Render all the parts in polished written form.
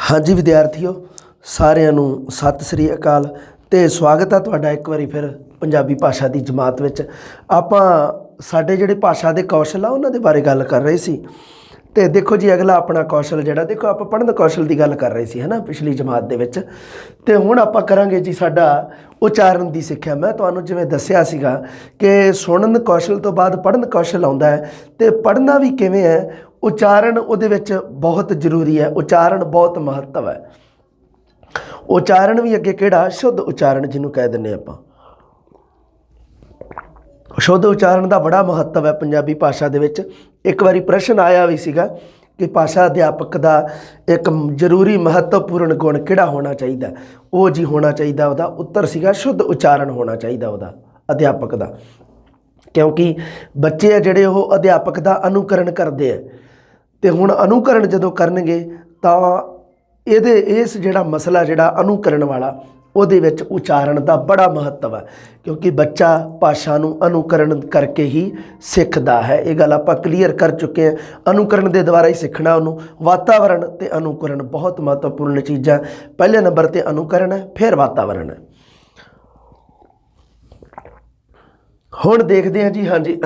हाँ जी विद्यार्थियों, सारिਆਂ ਨੂੰ ਸਤਿ ਸ੍ਰੀ ਅਕਾਲ ਤੇ ਸਵਾਗਤ ਹੈ ਤੁਹਾਡਾ ਇੱਕ ਵਾਰੀ ਫਿਰ ਪੰਜਾਬੀ ਭਾਸ਼ਾ ਦੀ ਜਮਾਤ ਵਿੱਚ। ਆਪਾਂ ਸਾਡੇ ਜਿਹੜੇ ਭਾਸ਼ਾ ਦੇ ਕੌਸ਼ਲ ਆ ਉਹਨਾਂ ਦੇ ਬਾਰੇ ਗੱਲ ਕਰ ਰਹੇ ਸੀ। ਤੇ ਦੇਖੋ ਜੀ ਅਗਲਾ ਆਪਣਾ ਕੌਸ਼ਲ ਜਿਹੜਾ ਦੇਖੋ ਆਪਾਂ ਪੜ੍ਹਨ ਕੌਸ਼ਲ ਦੀ ਗੱਲ ਕਰ ਰਹੇ ਸੀ ਹੈ ਨਾ ਪਿਛਲੀ ਜਮਾਤ ਦੇ ਵਿੱਚ। ਤੇ ਹੁਣ ਆਪਾਂ ਕਰਾਂਗੇ ਜੀ ਸਾਡਾ ਉਚਾਰਨ ਦੀ ਸਿੱਖਿਆ। ਮੈਂ ਤੁਹਾਨੂੰ ਜਿਵੇਂ ਦੱਸਿਆ ਸੀਗਾ ਕਿ ਸੁਣਨ ਕੌਸ਼ਲ ਤੋਂ ਬਾਅਦ ਪੜ੍ਹਨ ਕੌਸ਼ਲ ਆਉਂਦਾ ਹੈ ਤੇ ਪੜ੍ਹਨਾ ਵੀ ਕਿਵੇਂ ਹੈ। ਉਚਾਰਨ ਉਹਦੇ ਵਿੱਚ ਬਹੁਤ ਜ਼ਰੂਰੀ ਹੈ। ਉਚਾਰਨ ਬਹੁਤ ਮਹੱਤਵ ਹੈ। ਉਚਾਰਨ ਵੀ ਅੱਗੇ ਕਿਹੜਾ ਸ਼ੁੱਧ ਉਚਾਰਨ ਜਿਹਨੂੰ ਕਹਿ ਦਿੰਦੇ ਆਪਾਂ। ਸ਼ੁੱਧ ਉਚਾਰਨ ਦਾ ਬੜਾ ਮਹੱਤਵ ਹੈ ਪੰਜਾਬੀ ਭਾਸ਼ਾ ਦੇ ਵਿੱਚ। ਇੱਕ ਵਾਰੀ ਪ੍ਰਸ਼ਨ ਆਇਆ ਵੀ ਸੀਗਾ ਕਿ ਭਾਸ਼ਾ ਅਧਿਆਪਕ ਦਾ ਇੱਕ ਜ਼ਰੂਰੀ ਮਹੱਤਵਪੂਰਨ ਗੁਣ ਕਿਹੜਾ ਹੋਣਾ ਚਾਹੀਦਾ। ਉਹ ਜੀ ਹੋਣਾ ਚਾਹੀਦਾ ਉਹਦਾ ਉੱਤਰ ਸੀਗਾ ਸ਼ੁੱਧ ਉਚਾਰਨ ਹੋਣਾ ਚਾਹੀਦਾ ਉਹਦਾ ਅਧਿਆਪਕ ਦਾ। ਕਿਉਂਕਿ ਬੱਚੇ ਆ ਜਿਹੜੇ ਉਹ ਅਧਿਆਪਕ ਦਾ ਅਨੁਕਰਨ ਕਰਦੇ ਆ ਤੇ ਹੁਣ ਅਨੁਕਰਨ ਜਦੋਂ ਕਰਨਗੇ ਤਾਂ ਇਸ ਜਿਹੜਾ ਮਸਲਾ ਜਿਹੜਾ ਅਨੁਕਰਨ ਵਾਲਾ ਉਹਦੇ ਵਿੱਚ ਉਚਾਰਨ ਦਾ ਬੜਾ ਮਹੱਤਵ ਹੈ। ਕਿਉਂਕਿ ਬੱਚਾ ਭਾਸ਼ਾ ਨੂੰ ਅਨੁਕਰਨ ਕਰਕੇ ਹੀ ਸਿੱਖਦਾ ਹੈ। ਇਹ ਗੱਲ ਆਪਾਂ ਕਲੀਅਰ ਕਰ ਚੁੱਕੇ ਹਾਂ। ਅਨੁਕਰਨ ਦੇ ਦੁਆਰਾ ਹੀ ਸਿੱਖਣਾ ਉਹਨੂੰ। ਵਾਤਾਵਰਣ ਤੇ ਅਨੁਕਰਨ ਬਹੁਤ ਮਹੱਤਵਪੂਰਨ ਚੀਜ਼ਾਂ। ਪਹਿਲੇ ਨੰਬਰ ਤੇ ਅਨੁਕਰਨ ਹੈ, ਫਿਰ ਵਾਤਾਵਰਣ ਹੈ। ਹੁਣ ਦੇਖਦੇ ਹਾਂ ਜੀ। ਹਾਂਜੀ,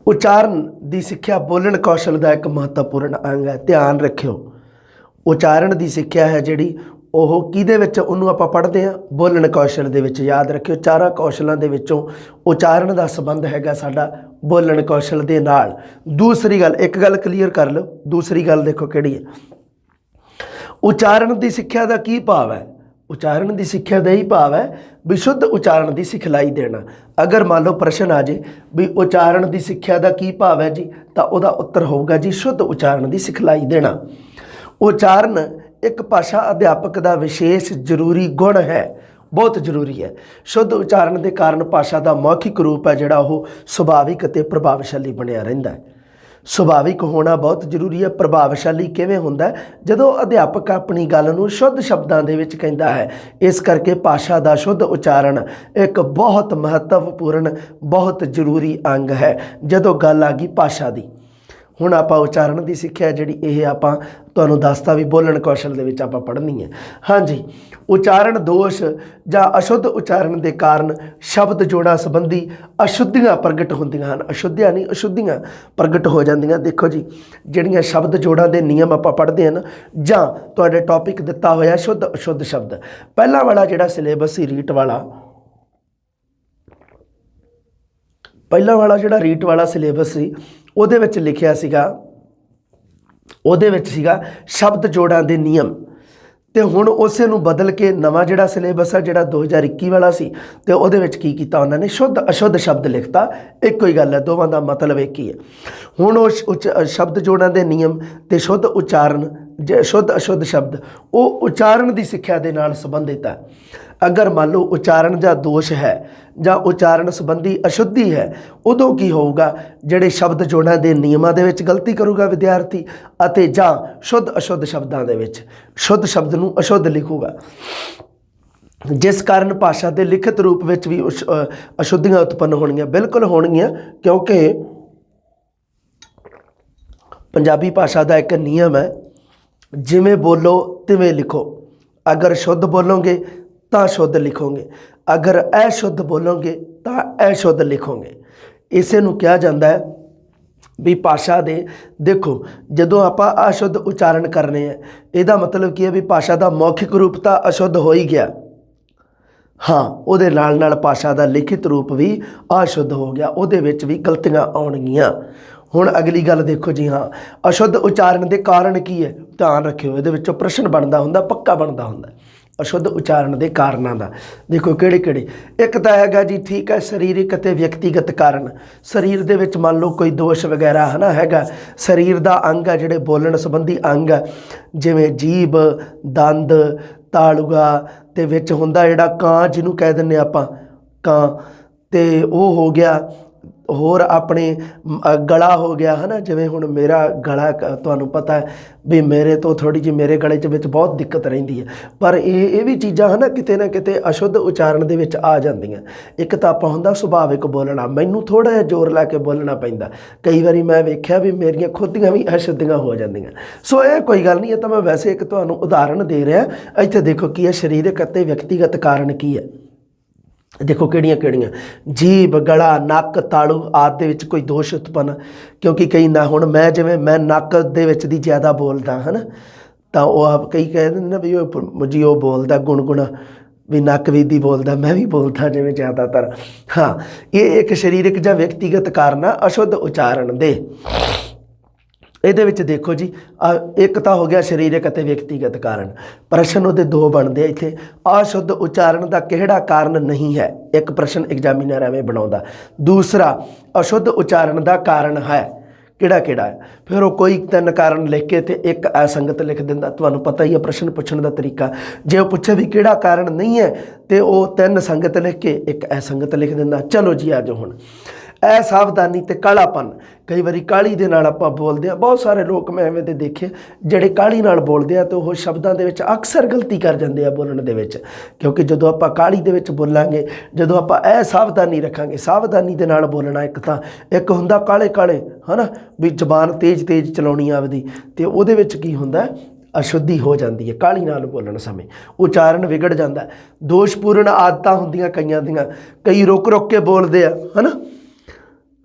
ਉਚਾਰਨ ਦੀ ਸਿੱਖਿਆ ਬੋਲਣ ਕੌਸ਼ਲ ਦਾ ਇੱਕ ਮਹੱਤਵਪੂਰਨ ਅੰਗ ਹੈ। ਧਿਆਨ ਰੱਖਿਓ, ਉਚਾਰਨ ਦੀ ਸਿੱਖਿਆ ਹੈ ਜਿਹੜੀ ਉਹ ਕਿਹਦੇ ਵਿੱਚ ਉਹਨੂੰ ਆਪਾਂ ਪੜ੍ਹਦੇ ਹਾਂ ਬੋਲਣ ਕੌਸ਼ਲ ਦੇ ਵਿੱਚ। ਯਾਦ ਰੱਖਿਓ ਚਾਰਾਂ ਕੌਸ਼ਲਾਂ ਦੇ ਵਿੱਚੋਂ ਉਚਾਰਨ ਦਾ ਸੰਬੰਧ ਹੈਗਾ ਸਾਡਾ ਬੋਲਣ ਕੌਸ਼ਲ ਦੇ ਨਾਲ। ਦੂਸਰੀ ਗੱਲ, ਇੱਕ ਗੱਲ ਕਲੀਅਰ ਕਰ ਲਓ। ਦੂਸਰੀ ਗੱਲ ਦੇਖੋ ਕਿਹੜੀ ਹੈ। ਉਚਾਰਨ ਦੀ ਸਿੱਖਿਆ ਦਾ ਕੀ ਭਾਵ ਹੈ। ਉਚਾਰਨ ਦੀ ਸਿੱਖਿਆ ਦਾ ਹੀ ਭਾਵ ਹੈ ਵੀ ਸ਼ੁੱਧ ਉਚਾਰਨ ਦੀ ਸਿਖਲਾਈ ਦੇਣਾ। ਅਗਰ ਮੰਨ ਲਓ ਪ੍ਰਸ਼ਨ ਆ ਜੇ ਵੀ ਉਚਾਰਨ ਦੀ ਸਿੱਖਿਆ ਦਾ ਕੀ ਭਾਵ ਹੈ ਜੀ, ਤਾਂ ਉਹਦਾ ਉੱਤਰ ਹੋਊਗਾ ਜੀ ਸ਼ੁੱਧ ਉਚਾਰਨ ਦੀ ਸਿਖਲਾਈ ਦੇਣਾ। ਉਚਾਰਨ ਇੱਕ ਭਾਸ਼ਾ ਅਧਿਆਪਕ ਦਾ ਵਿਸ਼ੇਸ਼ ਜ਼ਰੂਰੀ ਗੁਣ ਹੈ, ਬਹੁਤ ਜ਼ਰੂਰੀ ਹੈ। ਸ਼ੁੱਧ ਉਚਾਰਨ ਦੇ ਕਾਰਨ ਭਾਸ਼ਾ ਦਾ ਮੌਖਿਕ ਰੂਪ ਹੈ ਜਿਹੜਾ ਉਹ ਸੁਭਾਵਿਕ ਅਤੇ ਪ੍ਰਭਾਵਸ਼ਾਲੀ ਬਣਿਆ ਰਹਿੰਦਾ ਹੈ। ਸੁਭਾਵਿਕ ਹੋਣਾ ਬਹੁਤ ਜ਼ਰੂਰੀ ਹੈ। ਪ੍ਰਭਾਵਸ਼ਾਲੀ ਕਿਵੇਂ ਹੁੰਦਾ, ਜਦੋਂ ਅਧਿਆਪਕ ਆਪਣੀ ਗੱਲ ਨੂੰ ਸ਼ੁੱਧ ਸ਼ਬਦਾਂ ਦੇ ਵਿੱਚ ਕਹਿੰਦਾ ਹੈ। ਇਸ ਕਰਕੇ ਭਾਸ਼ਾ ਦਾ ਸ਼ੁੱਧ ਉਚਾਰਨ ਇੱਕ ਬਹੁਤ ਮਹੱਤਵਪੂਰਨ ਬਹੁਤ ਜ਼ਰੂਰੀ ਅੰਗ ਹੈ ਜਦੋਂ ਗੱਲ ਆ ਗਈ ਭਾਸ਼ਾ ਦੀ। ਹੁਣ ਆਪਾਂ ਉਚਾਰਨ ਦੀ ਸਿੱਖਿਆ ਜਿਹੜੀ ਇਹ ਆਪਾਂ ਤੁਹਾਨੂੰ ਦੱਸਤਾ ਵੀ ਬੋਲਣ ਕੌਸ਼ਲ ਦੇ ਵਿੱਚ ਆਪਾਂ ਪੜ੍ਹਨੀ ਹੈ। ਹਾਂਜੀ, ਉਚਾਰਨ ਦੋਸ਼ ਜਾਂ ਅਸ਼ੁੱਧ ਉਚਾਰਨ ਦੇ ਕਾਰਨ ਸ਼ਬਦ ਜੋੜਾਂ ਸੰਬੰਧੀ ਅਸ਼ੁੱਧੀਆਂ ਪ੍ਰਗਟ ਹੁੰਦੀਆਂ ਹਨ। ਅਸ਼ੁੱਧੀਆਂ ਨਹੀਂ, ਅਸ਼ੁੱਧੀਆਂ ਪ੍ਰਗਟ ਹੋ ਜਾਂਦੀਆਂ। ਦੇਖੋ ਜੀ, ਜਿਹੜੀਆਂ ਸ਼ਬਦ ਜੋੜਾਂ ਦੇ ਨਿਯਮ ਆਪਾਂ ਪੜ੍ਹਦੇ ਹਨ ਜਾਂ ਤੁਹਾਡੇ ਟੌਪਿਕ ਦਿੱਤਾ ਹੋਇਆ ਸ਼ੁੱਧ ਅਸ਼ੁੱਧ ਸ਼ਬਦ। ਪਹਿਲਾਂ ਵਾਲਾ ਜਿਹੜਾ ਸਿਲੇਬਸ ਸੀ ਰੀਟ ਵਾਲਾ, ਪਹਿਲਾਂ ਵਾਲਾ ਜਿਹੜਾ ਰੀਟ ਵਾਲਾ ਸਿਲੇਬਸ ਸੀ ਉਹਦੇ ਵਿੱਚ ਲਿਖਿਆ ਸੀਗਾ, ਉਹਦੇ ਵਿੱਚ ਸੀਗਾ ਸ਼ਬਦ ਜੋੜਾਂ ਦੇ ਨਿਯਮ। ਤੇ ਹੁਣ ਉਸੇ ਨੂੰ ਬਦਲ ਕੇ ਨਵਾਂ ਜਿਹੜਾ ਸਿਲੇਬਸ ਹੈ ਜਿਹੜਾ 2021 ਵਾਲਾ ਸੀ ਤੇ ਉਹਦੇ ਵਿੱਚ ਕੀ ਕੀਤਾ ਉਹਨਾਂ ਨੇ ਸ਼ੁੱਧ ਅਸ਼ੁੱਧ ਸ਼ਬਦ ਲਿਖਤਾ। ਇੱਕੋ ਹੀ ਗੱਲ ਹੈ, ਦੋਵਾਂ ਦਾ ਮਤਲਬ ਇੱਕ ਹੀ ਹੈ। ਹੁਣ ਉਹ ਸ਼ਬਦ ਜੋੜਾਂ ਦੇ ਨਿਯਮ ਤੇ ਸ਼ੁੱਧ ਉਚਾਰਨ ਸ਼ੁੱਧ ਅਸ਼ੁੱਧ ਸ਼ਬਦ ਉਹ ਉਚਾਰਨ ਦੀ ਸਿੱਖਿਆ ਦੇ ਨਾਲ ਸੰਬੰਧਿਤ ਹੈ। ਅਗਰ ਮੰਨ ਲਓ ਉਚਾਰਨ ਜਾਂ ਦੋਸ਼ ਹੈ ਜਾਂ ਉਚਾਰਨ ਸੰਬੰਧੀ ਅਸ਼ੁੱਧੀ ਹੈ, ਉਦੋਂ ਕੀ ਹੋਊਗਾ, ਜਿਹੜੇ ਸ਼ਬਦ ਜੋੜਾਂ ਦੇ ਨਿਯਮਾਂ ਦੇ ਵਿੱਚ ਗਲਤੀ ਕਰੂਗਾ ਵਿਦਿਆਰਥੀ ਅਤੇ ਜਾਂ ਸ਼ੁੱਧ ਅਸ਼ੁੱਧ ਸ਼ਬਦਾਂ ਦੇ ਵਿੱਚ ਸ਼ੁੱਧ ਸ਼ਬਦ ਨੂੰ ਅਸ਼ੁੱਧ ਲਿਖੂਗਾ, ਜਿਸ ਕਾਰਨ ਭਾਸ਼ਾ ਦੇ ਲਿਖਤ ਰੂਪ ਵਿੱਚ ਵੀ ਅਸ਼ੁੱਧੀਆਂ ਉਤਪੰਨ ਹੋਣਗੀਆਂ। ਬਿਲਕੁਲ ਹੋਣਗੀਆਂ, ਕਿਉਂਕਿ ਪੰਜਾਬੀ ਭਾਸ਼ਾ ਦਾ ਇੱਕ ਨਿਯਮ ਹੈ, ਜਿਵੇਂ ਬੋਲੋ ਤਿਵੇਂ ਲਿਖੋ। ਅਗਰ ਸ਼ੁੱਧ ਬੋਲੋਗੇ ਤਾਂ ਸ਼ੁੱਧ ਲਿਖੋਗੇ, ਅਗਰ ਅਸ਼ੁੱਧ ਬੋਲੋਗੇ ਤਾਂ ਅਸ਼ੁੱਧ ਲਿਖੋਗੇ। ਇਸੇ ਨੂੰ ਕਿਹਾ ਜਾਂਦਾ ਹੈ ਵੀ ਭਾਸ਼ਾ ਦੇ ਦੇਖੋ ਜਦੋਂ ਆਪਾਂ ਅਸ਼ੁੱਧ ਉਚਾਰਨ ਕਰਨੇ ਆ ਇਹਦਾ ਮਤਲਬ ਕੀ ਹੈ ਵੀ ਭਾਸ਼ਾ ਦਾ ਮੌਖਿਕ ਰੂਪ ਤਾਂ ਅਸ਼ੁੱਧ ਹੋ ਹੀ ਗਿਆ, ਹਾਂ ਉਹਦੇ ਨਾਲ ਨਾਲ ਭਾਸ਼ਾ ਦਾ ਲਿਖਿਤ ਰੂਪ ਵੀ ਅਸ਼ੁੱਧ ਹੋ ਗਿਆ, ਉਹਦੇ ਵਿੱਚ ਵੀ ਗਲਤੀਆਂ ਆਉਣਗੀਆਂ। ਹੁਣ ਅਗਲੀ ਗੱਲ ਦੇਖੋ ਜੀ, ਹਾਂ ਅਸ਼ੁੱਧ ਉਚਾਰਨ ਦੇ ਕਾਰਨ ਕੀ ਹੈ। ਧਿਆਨ ਰੱਖਿਓ, ਇਹਦੇ ਵਿੱਚੋਂ ਪ੍ਰਸ਼ਨ ਬਣਦਾ ਹੁੰਦਾ, ਪੱਕਾ ਬਣਦਾ ਹੁੰਦਾ ਅਸ਼ੁੱਧ ਉਚਾਰਨ ਦੇ ਕਾਰਨਾਂ ਦਾ। ਦੇਖੋ ਕਿਹੜੇ ਕਿਹੜੇ। ਇੱਕ ਤਾਂ ਹੈਗਾ ਜੀ, ਠੀਕ ਹੈ, ਸਰੀਰਕ ਅਤੇ ਵਿਅਕਤੀਗਤ ਕਾਰਨ। ਸਰੀਰ ਦੇ ਵਿੱਚ ਮੰਨ ਲਓ ਕੋਈ ਦੋਸ਼ ਵਗੈਰਾ ਹੈ ਨਾ ਹੈਗਾ, ਸਰੀਰ ਦਾ ਅੰਗ ਹੈ ਜਿਹੜੇ ਬੋਲਣ ਸੰਬੰਧੀ ਅੰਗ ਹੈ, ਜਿਵੇਂ ਜੀਭ, ਦੰਦ, ਤਾਲੂਆ ਤੇ ਵਿੱਚ ਹੁੰਦਾ ਜਿਹੜਾ ਕਾਂ ਜਿਹਨੂੰ ਕਹਿ ਦਿੰਦੇ ਆਪਾਂ ਕਾਂ, ਤੇ ਉਹ ਹੋ ਗਿਆ ਹੋਰ ਆਪਣੇ ਗਲਾ ਹੋ ਗਿਆ ਹੈ ਨਾ, ਜਿਵੇਂ ਹੁਣ ਮੇਰਾ ਗਲਾ ਤੁਹਾਨੂੰ ਪਤਾ ਹੈ ਵੀ ਮੇਰੇ ਤੋਂ ਥੋੜ੍ਹੀ ਜਿਹੀ ਮੇਰੇ ਗਲੇ 'ਚ ਵਿੱਚ ਬਹੁਤ ਦਿੱਕਤ ਰਹਿੰਦੀ ਹੈ, ਪਰ ਇਹ ਵੀ ਚੀਜ਼ਾਂ ਹੈ ਨਾ ਕਿਤੇ ਅਸ਼ੁੱਧ ਉਚਾਰਨ ਦੇ ਵਿੱਚ ਆ ਜਾਂਦੀਆਂ। ਇੱਕ ਤਾਂ ਆਪਾਂ ਹੁੰਦਾ ਸੁਭਾਵਿਕ ਬੋਲਣਾ, ਮੈਨੂੰ ਥੋੜ੍ਹਾ ਜਿਹਾ ਜ਼ੋਰ ਲਾ ਕੇ ਬੋਲਣਾ ਪੈਂਦਾ, ਕਈ ਵਾਰੀ ਮੈਂ ਵੇਖਿਆ ਵੀ ਮੇਰੀਆਂ ਖੁਦ ਦੀਆਂ ਵੀ ਅਸ਼ੁੱਧੀਆਂ ਹੋ ਜਾਂਦੀਆਂ। ਸੋ ਇਹ ਕੋਈ ਗੱਲ ਨਹੀਂ, ਇਹ ਤਾਂ ਮੈਂ ਵੈਸੇ ਇੱਕ ਤੁਹਾਨੂੰ ਉਦਾਹਰਨ ਦੇ ਰਿਹਾ। ਇੱਥੇ ਦੇਖੋ ਕੀ ਹੈ, ਸਰੀਰਕ ਅਤੇ ਵਿਅਕਤੀਗਤ ਕਾਰਨ ਕੀ ਹੈ। ਦੇਖੋ ਕਿਹੜੀਆਂ ਕਿਹੜੀਆਂ, ਜੀਭ, ਗਲਾ, ਨੱਕ, ਤਾਲੂ ਆਦਿ ਦੇ ਵਿੱਚ ਕੋਈ ਦੋਸ਼ ਉਤਪੰਨ, ਕਿਉਂਕਿ ਕਈ ਨਾ ਹੁਣ ਮੈਂ ਜਿਵੇਂ ਮੈਂ ਨੱਕ ਦੇ ਵਿੱਚ ਦੀ ਜ਼ਿਆਦਾ ਬੋਲਦਾ ਹੈ ਨਾ, ਤਾਂ ਉਹ ਆਪ ਕਈ ਕਹਿ ਦਿੰਦੇ ਨਾ ਵੀ ਉਹ ਜੀ ਉਹ ਬੋਲਦਾ ਗੁਣਗੁਣਾ, ਵੀ ਨੱਕ ਵੀ ਦੀ ਬੋਲਦਾ, ਮੈਂ ਵੀ ਬੋਲਦਾ ਜਿਵੇਂ ਜ਼ਿਆਦਾਤਰ। ਹਾਂ, ਇਹ ਇੱਕ ਸਰੀਰਕ ਜਾਂ ਵਿਅਕਤੀਗਤ ਕਾਰਨ ਆ ਅਸ਼ੁੱਧ ਉਚਾਰਨ ਦੇ। ਇਹਦੇ ਵਿੱਚ ਦੇਖੋ ਜੀ, ਇੱਕ ਤਾਂ ਹੋ ਗਿਆ ਸਰੀਰਕ ਅਤੇ ਵਿਅਕਤੀਗਤ ਕਾਰਨ। ਪ੍ਰਸ਼ਨ ਉਹਦੇ ਦੋ ਬਣਦੇ ਆ ਇੱਥੇ, ਅਸ਼ੁੱਧ ਉਚਾਰਨ ਦਾ ਕਿਹੜਾ ਕਾਰਨ ਨਹੀਂ ਹੈ, ਇੱਕ ਪ੍ਰਸ਼ਨ ਐਗਜ਼ਾਮੀਨਰ ਐਵੇਂ ਬਣਾਉਂਦਾ। ਦੂਸਰਾ, ਅਸ਼ੁੱਧ ਉਚਾਰਨ ਦਾ ਕਾਰਨ ਹੈ ਕਿਹੜਾ ਕਿਹੜਾ ਹੈ, ਫਿਰ ਉਹ ਕੋਈ 3 ਕਾਰਨ ਲਿਖ ਕੇ ਤੇ ਇੱਕ ਅਸੰਗਤ ਲਿਖ ਦਿੰਦਾ। ਤੁਹਾਨੂੰ ਪਤਾ ਹੀ ਹੈ ਪ੍ਰਸ਼ਨ ਪੁੱਛਣ ਦਾ ਤਰੀਕਾ, ਜੇ ਉਹ ਪੁੱਛੇ ਵੀ ਕਿਹੜਾ ਕਾਰਨ ਨਹੀਂ ਹੈ ਤੇ ਉਹ 3 ਸੰਗਤ ਲਿਖ ਕੇ ਇੱਕ ਅਸੰਗਤ ਲਿਖ ਦਿੰਦਾ। ਚਲੋ ਜੀ ਆ ਜਾਓ ਹੁਣ, ਅਸਾਵਧਾਨੀ ਤੇ ਕਾਲਾਪਨ। ਕਈ ਵਾਰੀ ਕਾਹਲੀ ਦੇ ਨਾਲ ਆਪਾਂ ਬੋਲਦੇ ਹਾਂ, ਬਹੁਤ ਸਾਰੇ ਲੋਕ ਮੈਂ ਐਵੇਂ ਦੇ ਦੇਖੇ ਜਿਹੜੇ ਕਾਹਲੀ ਨਾਲ ਬੋਲਦੇ ਆ ਤੇ ਉਹ ਸ਼ਬਦਾਂ ਦੇ ਵਿੱਚ ਅਕਸਰ ਗਲਤੀ ਕਰ ਜਾਂਦੇ ਆ ਬੋਲਣ ਦੇ ਵਿੱਚ, ਕਿਉਂਕਿ ਜਦੋਂ ਆਪਾਂ ਕਾਹਲੀ ਦੇ ਵਿੱਚ ਬੋਲਾਂਗੇ, ਜਦੋਂ ਆਪਾਂ ਅਸਾਵਧਾਨੀ ਰੱਖਾਂਗੇ, ਸਾਵਧਾਨੀ ਦੇ ਨਾਲ ਬੋਲਣਾ, ਇੱਕ ਹੁੰਦਾ ਕਾਲੇ ਕਾਲੇ ਹੈ ਨਾ, ਵੀ ਜ਼ਬਾਨ ਤੇਜ਼ ਤੇਜ਼ ਚਲਾਉਣੀ ਆਪਦੀ, ਤੇ ਉਹਦੇ ਵਿੱਚ ਕੀ ਹੁੰਦਾ, ਅਸ਼ੁੱਧੀ ਹੋ ਜਾਂਦੀ ਹੈ ਕਾਹਲੀ ਨਾਲ ਬੋਲਣ ਸਮੇਂ, ਉਚਾਰਨ ਵਿਗੜ ਜਾਂਦਾ। ਦੋਸ਼ਪੂਰਨ ਆਦਤਾਂ ਹੁੰਦੀਆਂ ਕਈਆਂ ਦੀਆਂ, ਕਈ ਰੁਕ ਰੁਕ ਕੇ ਬੋਲਦੇ ਆ ਹੈ ਨਾ,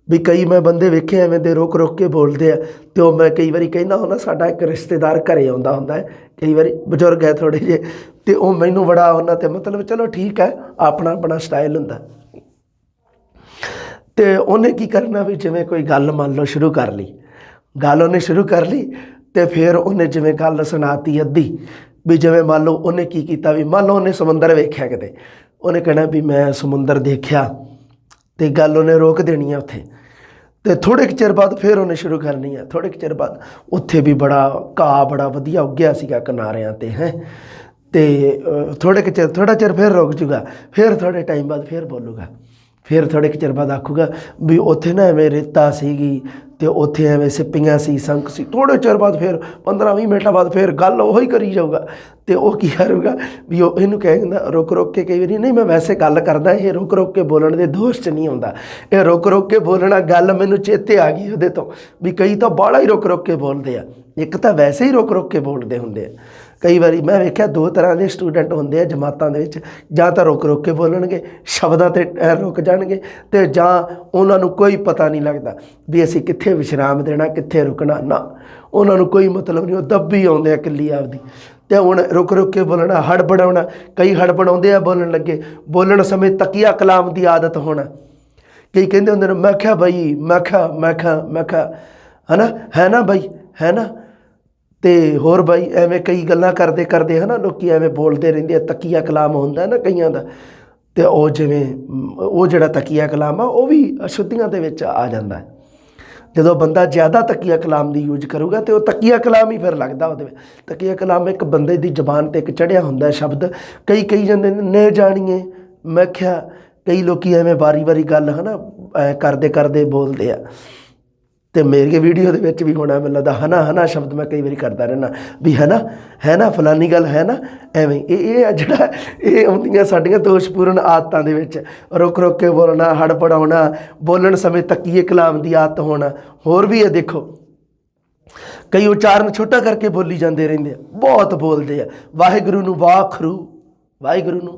ਵੀ ਕਈ ਮੈਂ ਬੰਦੇ ਵੇਖੇ ਐਵੇਂ ਦੇ ਰੁਕ ਰੁਕ ਕੇ ਬੋਲਦੇ ਆ, ਅਤੇ ਉਹ ਮੈਂ ਕਈ ਵਾਰੀ ਕਹਿੰਦਾ ਹੁੰਦਾ, ਸਾਡਾ ਇੱਕ ਰਿਸ਼ਤੇਦਾਰ ਘਰੇ ਆਉਂਦਾ ਹੁੰਦਾ ਹੈ, ਕਈ ਵਾਰੀ ਬਜ਼ੁਰਗ ਹੈ ਥੋੜ੍ਹੇ ਜਿਹੇ, ਅਤੇ ਉਹ ਮੈਨੂੰ ਬੜਾ ਉਹਨਾਂ 'ਤੇ ਮਤਲਬ ਚਲੋ ਠੀਕ ਹੈ, ਆਪਣਾ ਆਪਣਾ ਸਟਾਈਲ ਹੁੰਦਾ। ਅਤੇ ਉਹਨੇ ਕੀ ਕਰਨਾ ਵੀ ਜਿਵੇਂ ਕੋਈ ਗੱਲ ਮੰਨ ਲਓ ਸ਼ੁਰੂ ਕਰ ਲਈ, ਗੱਲ ਉਹਨੇ ਸ਼ੁਰੂ ਕਰ ਲਈ ਅਤੇ ਫਿਰ ਉਹਨੇ ਜਿਵੇਂ ਗੱਲ ਸੁਣਾਤੀ ਅੱਧੀ, ਵੀ ਜਿਵੇਂ ਮੰਨ ਲਓ ਉਹਨੇ ਕੀ ਕੀਤਾ, ਵੀ ਮੰਨ ਲਓ ਉਹਨੇ ਸਮੁੰਦਰ ਵੇਖਿਆ ਕਿਤੇ, ਉਹਨੇ ਕਹਿਣਾ ਵੀ ਮੈਂ ਸਮੁੰਦਰ ਦੇਖਿਆ, ਅਤੇ ਗੱਲ ਉਹਨੇ ਰੋਕ ਦੇਣੀ ਆ ਉੱਥੇ, ਅਤੇ ਥੋੜ੍ਹੇ ਕੁ ਚਿਰ ਬਾਅਦ ਫਿਰ ਉਹਨੇ ਸ਼ੁਰੂ ਕਰਨੀ ਆ। ਥੋੜ੍ਹੇ ਕੁ ਚਿਰ ਬਾਅਦ ਉੱਥੇ ਵੀ ਬੜਾ ਘਾਹ ਬੜਾ ਵਧੀਆ ਉੱਗਿਆ ਸੀਗਾ ਕਿਨਾਰਿਆਂ 'ਤੇ ਹੈ, ਅਤੇ ਥੋੜ੍ਹਾ ਚਿਰ ਫਿਰ ਰੁਕ ਜੂਗਾ, ਫਿਰ ਥੋੜ੍ਹੇ ਟਾਈਮ ਬਾਅਦ ਫਿਰ ਬੋਲੂਗਾ, ਫਿਰ ਥੋੜ੍ਹੇ ਕੁ ਚਿਰ ਬਾਅਦ ਆਖੂਗਾ ਵੀ ਉੱਥੇ ਨਾ ਐਵੇਂ ਰੇਤਾ ਸੀਗੀ ਅਤੇ ਉੱਥੇ ਐਵੇਂ ਸਿੱਪੀਆਂ ਸੀ, ਸੰਖ ਸੀ। ਥੋੜ੍ਹੇ ਚਿਰ ਬਾਅਦ ਫਿਰ 15-20 ਮਿੰਟਾਂ ਬਾਅਦ ਫਿਰ ਗੱਲ ਉਹੀ ਕਰੀ ਜਾਊਗਾ, ਅਤੇ ਉਹ ਕੀ ਕਰੂਗਾ ਵੀ ਉਹ ਇਹਨੂੰ ਕਹਿੰਦਾ ਰੁਕ ਰੁਕ ਕੇ, ਕਈ ਵਾਰੀ ਨਹੀਂ ਮੈਂ ਵੈਸੇ ਗੱਲ ਕਰਦਾ, ਇਹ ਰੁਕ ਰੁਕ ਕੇ ਬੋਲਣ ਦੇ ਦੋਸ਼ 'ਚ ਨਹੀਂ ਆਉਂਦਾ, ਇਹ ਰੁਕ ਰੁਕ ਕੇ ਬੋਲਣਾ, ਗੱਲ ਮੈਨੂੰ ਚੇਤੇ ਆ ਗਈ ਉਹਦੇ ਤੋਂ, ਵੀ ਕਈ ਤਾਂ ਬਾਹਲਾ ਹੀ ਰੁਕ ਰੁਕ ਕੇ ਬੋਲਦੇ ਆ, ਇੱਕ ਤਾਂ ਵੈਸੇ ਹੀ ਰੁਕ ਰੁਕ ਕੇ ਬੋਲਦੇ ਹੁੰਦੇ ਆ। ਕਈ ਵਾਰੀ ਮੈਂ ਵੇਖਿਆ 2 ਤਰ੍ਹਾਂ ਦੇ ਸਟੂਡੈਂਟ ਹੁੰਦੇ ਆ ਜਮਾਤਾਂ ਦੇ ਵਿੱਚ, ਜਾਂ ਤਾਂ ਰੁਕ ਰੁਕ ਕੇ ਬੋਲਣਗੇ, ਸ਼ਬਦਾਂ 'ਤੇ ਰੁਕ ਜਾਣਗੇ, ਅਤੇ ਜਾਂ ਉਹਨਾਂ ਨੂੰ ਕੋਈ ਪਤਾ ਨਹੀਂ ਲੱਗਦਾ ਵੀ ਅਸੀਂ ਕਿੱਥੇ ਵਿਸ਼ਰਾਮ ਦੇਣਾ, ਕਿੱਥੇ ਰੁਕਣਾ, ਨਾ ਉਹਨਾਂ ਨੂੰ ਕੋਈ ਮਤਲਬ ਨਹੀਂ, ਉਹ ਦੱਬੀ ਆਉਂਦੇ ਆ ਕਿੱਲੀ ਆਪਦੀ। ਅਤੇ ਹੁਣ ਰੁਕ ਰੁਕ ਕੇ ਬੋਲਣਾ, ਹੜਬੜਾਉਣਾ, ਕਈ ਹੜਬੜਾਉਂਦੇ ਆ ਬੋਲਣ ਲੱਗੇ, ਬੋਲਣ ਸਮੇਂ ਤਕੀਆ ਕਲਾਮ ਦੀ ਆਦਤ ਹੋਣਾ। ਕਈ ਕਹਿੰਦੇ ਹੁੰਦੇ ਨੇ ਮੈਂ ਕਿਹਾ ਬਈ, ਮੈਂ ਕਿਹਾ ਹੈ ਨਾ ਬਈ, ਹੈ ਨਾ, ਅਤੇ ਹੋਰ ਬਾਈ ਐਵੇਂ ਕਈ ਗੱਲਾਂ ਕਰਦੇ ਕਰਦੇ ਹੈ ਨਾ ਲੋਕ ਐਵੇਂ ਬੋਲਦੇ ਰਹਿੰਦੇ ਆ, ਤਕੀਆ ਕਲਾਮ ਹੁੰਦਾ ਨਾ ਕਈਆਂ ਦਾ, ਅਤੇ ਉਹ ਜਿਵੇਂ ਉਹ ਜਿਹੜਾ ਤਕੀਆ ਕਲਾਮ ਆ ਉਹ ਵੀ ਅਸ਼ੁੱਧੀਆਂ ਦੇ ਵਿੱਚ ਆ ਜਾਂਦਾ ਹੈ। ਜਦੋਂ ਬੰਦਾ ਜ਼ਿਆਦਾ ਤਕੀਆ ਕਲਾਮ ਦੀ ਯੂਜ ਕਰੂਗਾ ਅਤੇ ਉਹ ਤਕੀਆ ਕਲਾਮ ਹੀ ਫਿਰ ਲੱਗਦਾ ਉਹਦੇ ਵਿੱਚ। ਤਕੀਆ ਕਲਾਮ ਇੱਕ ਬੰਦੇ ਦੀ ਜ਼ਬਾਨ 'ਤੇ ਇੱਕ ਚੜ੍ਹਿਆ ਹੁੰਦਾ ਸ਼ਬਦ, ਕਈ ਜਾਂਦੇ ਨੇ ਜਾਣੀਏ, ਮੈਂ ਕਿਹਾ, ਕਈ ਲੋਕ ਐਵੇਂ ਵਾਰੀ ਗੱਲ ਹੈ ਨਾ ਕਰਦੇ ਕਰਦੇ ਬੋਲਦੇ ਆ, ਅਤੇ ਮੇਰੀ ਵੀਡੀਓ ਦੇ ਵਿੱਚ ਵੀ ਹੋਣਾ ਮੈਨੂੰ ਲੱਗਦਾ ਹਨਾ ਸ਼ਬਦ ਮੈਂ ਕਈ ਵਾਰੀ ਕਰਦਾ ਰਹਿੰਦਾ, ਵੀ ਹੈ ਨਾ ਫਲਾਨੀ ਗੱਲ ਹੈ ਨਾ, ਐਵੇਂ ਇਹ ਜਿਹੜਾ ਇਹ ਆਉਂਦੀਆਂ ਸਾਡੀਆਂ ਦੋਸ਼ਪੂਰਨ ਆਦਤਾਂ ਦੇ ਵਿੱਚ, ਰੁਕ ਰੁਕ ਕੇ ਬੋਲਣਾ, ਹੜਬੜਾਉਣਾ, ਬੋਲਣ ਸਮੇਂ ਤਕੀਏ ਕਲਾਮ ਦੀ ਆਦਤ ਹੋਣਾ। ਹੋਰ ਵੀ ਹੈ ਦੇਖੋ, ਕਈ ਉਚਾਰਨ ਛੋਟਾ ਕਰਕੇ ਬੋਲੀ ਜਾਂਦੇ ਰਹਿੰਦੇ ਆ, ਬਹੁਤ ਬੋਲਦੇ ਆ, ਵਾਹਿਗੁਰੂ ਨੂੰ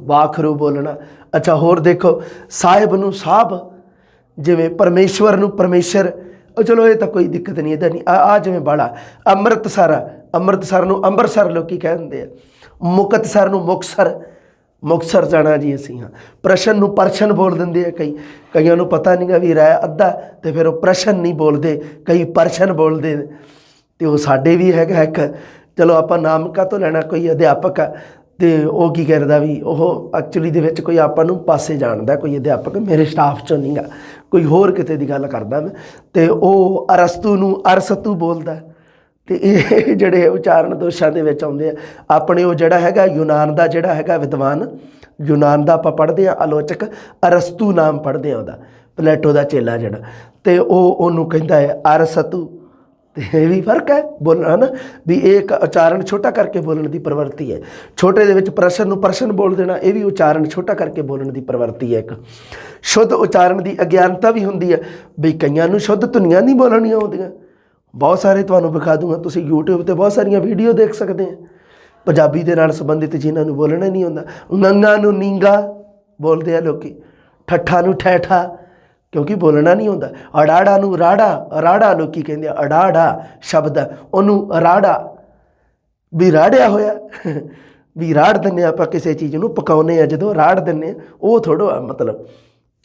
ਵਾਖਰੂ ਬੋਲਣਾ। ਅੱਛਾ ਹੋਰ ਦੇਖੋ, ਸਾਹਿਬ ਨੂੰ ਸਾਹਿਬ, ਜਿਵੇਂ ਪਰਮੇਸ਼ਵਰ ਨੂੰ ਪਰਮੇਸ਼ਰ, ਉਹ ਚਲੋ ਇਹ ਤਾਂ ਕੋਈ ਦਿੱਕਤ ਨਹੀਂ, ਇੱਦਾਂ ਨਹੀਂ। ਆ ਜਿਵੇਂ ਬਾਲਾ ਅੰਮ੍ਰਿਤਸਰ ਨੂੰ ਅੰਮ੍ਰਿਤਸਰ ਲੋਕ ਕਹਿ ਦਿੰਦੇ ਆ, ਮੁਕਤਸਰ ਨੂੰ ਮੁਕਤਸਰ ਜਾਣਾ ਜੀ ਅਸੀਂ, ਹਾਂ। ਪ੍ਰਸ਼ਨ ਨੂੰ ਪਰਸ਼ਨ ਬੋਲ ਦਿੰਦੇ ਆ, ਕਈਆਂ ਨੂੰ ਪਤਾ ਨਹੀਂ ਗਾ ਵੀ ਰਾਇ ਅੱਧਾ, ਅਤੇ ਫਿਰ ਉਹ ਪ੍ਰਸ਼ਨ ਨਹੀਂ ਬੋਲਦੇ, ਕਈ ਪਰਸ਼ਨ ਬੋਲਦੇ, ਅਤੇ ਉਹ ਸਾਡੇ ਵੀ ਹੈਗਾ ਇੱਕ, ਚਲੋ ਆਪਾਂ ਨਾਮ ਕਾਹਤੋਂ ਲੈਣਾ, ਕੋਈ ਅਧਿਆਪਕ ਆ, ਅਤੇ ਉਹ ਕੀ ਕਰਦਾ ਵੀ ਉਹ ਐਕਚੁਅਲੀ ਦੇ ਵਿੱਚ ਕੋਈ ਆਪਾਂ ਨੂੰ ਪਾਸੇ ਜਾਣਦਾ, ਕੋਈ ਅਧਿਆਪਕ ਮੇਰੇ ਸਟਾਫ 'ਚੋਂ ਨਹੀਂ ਗਾ, ਕੋਈ ਹੋਰ ਕਿਤੇ ਦੀ ਗੱਲ ਕਰਦਾ ਮੈਂ, ਅਤੇ ਉਹ ਅਰਸਤੂ ਨੂੰ ਅਰਸਤੂ ਬੋਲਦਾ। ਅਤੇ ਇਹ ਜਿਹੜੇ ਉਚਾਰਨ ਦੋਸ਼ਾਂ ਦੇ ਵਿੱਚ ਆਉਂਦੇ ਆ। ਆਪਣੇ ਉਹ ਜਿਹੜਾ ਹੈਗਾ ਯੂਨਾਨ ਦਾ ਜਿਹੜਾ ਹੈਗਾ ਵਿਦਵਾਨ, ਯੂਨਾਨ ਦਾ ਆਪਾਂ ਪੜ੍ਹਦੇ ਹਾਂ ਆਲੋਚਕ, ਅਰਸਤੂ ਨਾਮ ਪੜ੍ਹਦੇ ਹਾਂ ਉਹਦਾ, ਪਲੇਟੋ ਦਾ ਚੇਲਾ ਜਿਹੜਾ, ਤੇ ਉਹ ਉਹਨੂੰ ਕਹਿੰਦਾ ਹੈ ਅਰਸਤੂ। ਤੇ ਇਹ ਵੀ ਫਰਕ ਹੈ ਬੋਲਣਾ, ਹੈ ਨਾ, ਵੀ ਇਹ ਇੱਕ ਉਚਾਰਨ ਛੋਟਾ ਕਰਕੇ ਬੋਲਣ ਦੀ ਪ੍ਰਵਿਰਤੀ ਹੈ। ਛੋਟੇ ਦੇ ਵਿੱਚ ਪ੍ਰਸ਼ਨ ਨੂੰ ਪ੍ਰਸ਼ਨ ਬੋਲ ਦੇਣਾ, ਇਹ ਵੀ ਉਚਾਰਨ ਛੋਟਾ ਕਰਕੇ ਬੋਲਣ ਦੀ ਪ੍ਰਵਿਰਤੀ ਹੈ ਇੱਕ। ਸ਼ੁੱਧ ਉਚਾਰਨ ਦੀ ਅਗਿਆਨਤਾ ਵੀ ਹੁੰਦੀ ਹੈ, ਵੀ ਕਈਆਂ ਨੂੰ ਸ਼ੁੱਧ ਧੁਨੀਆਂ ਨਹੀਂ ਬੋਲਣੀਆਂ ਆਉਂਦੀਆਂ। ਬਹੁਤ ਸਾਰੇ ਤੁਹਾਨੂੰ ਵਿਖਾ ਦੂੰਗਾ, ਤੁਸੀਂ YouTube 'ਤੇ ਬਹੁਤ ਸਾਰੀਆਂ ਵੀਡੀਓ ਦੇਖ ਸਕਦੇ ਆ ਪੰਜਾਬੀ ਦੇ ਨਾਲ ਸੰਬੰਧਿਤ, ਜਿਨ੍ਹਾਂ ਨੂੰ ਬੋਲਣਾ ਨਹੀਂ ਆਉਂਦਾ। ਨੰਗਾ ਨੂੰ ਨੀਂਗਾ ਬੋਲਦੇ ਆ ਲੋਕੀ, ਠੱਠਾ ਨੂੰ ਠੈਠਾ, ਕਿਉਂਕਿ ਬੋਲਣਾ ਨਹੀਂ ਹੁੰਦਾ। ਅੜਾੜਾ ਨੂੰ ਰਾੜਾ, ਰਾੜਾ ਲੋਕੀ ਕਹਿੰਦੇ ਆ, ਅੜਾੜਾ ਸ਼ਬਦ ਹੈ, ਉਹਨੂੰ ਰਾੜਾ ਵੀ ਰਾੜਿਆ ਹੋਇਆ, ਵੀ ਰਾੜ ਦਿੰਦੇ ਆਪਾਂ ਕਿਸੇ ਚੀਜ਼ ਨੂੰ, ਪਕਾਉਂਦੇ ਆ ਜਦੋਂ ਰਾੜ ਦਿੰਦੇ ਆ, ਉਹ ਥੋੜ੍ਹਾ ਆ ਮਤਲਬ।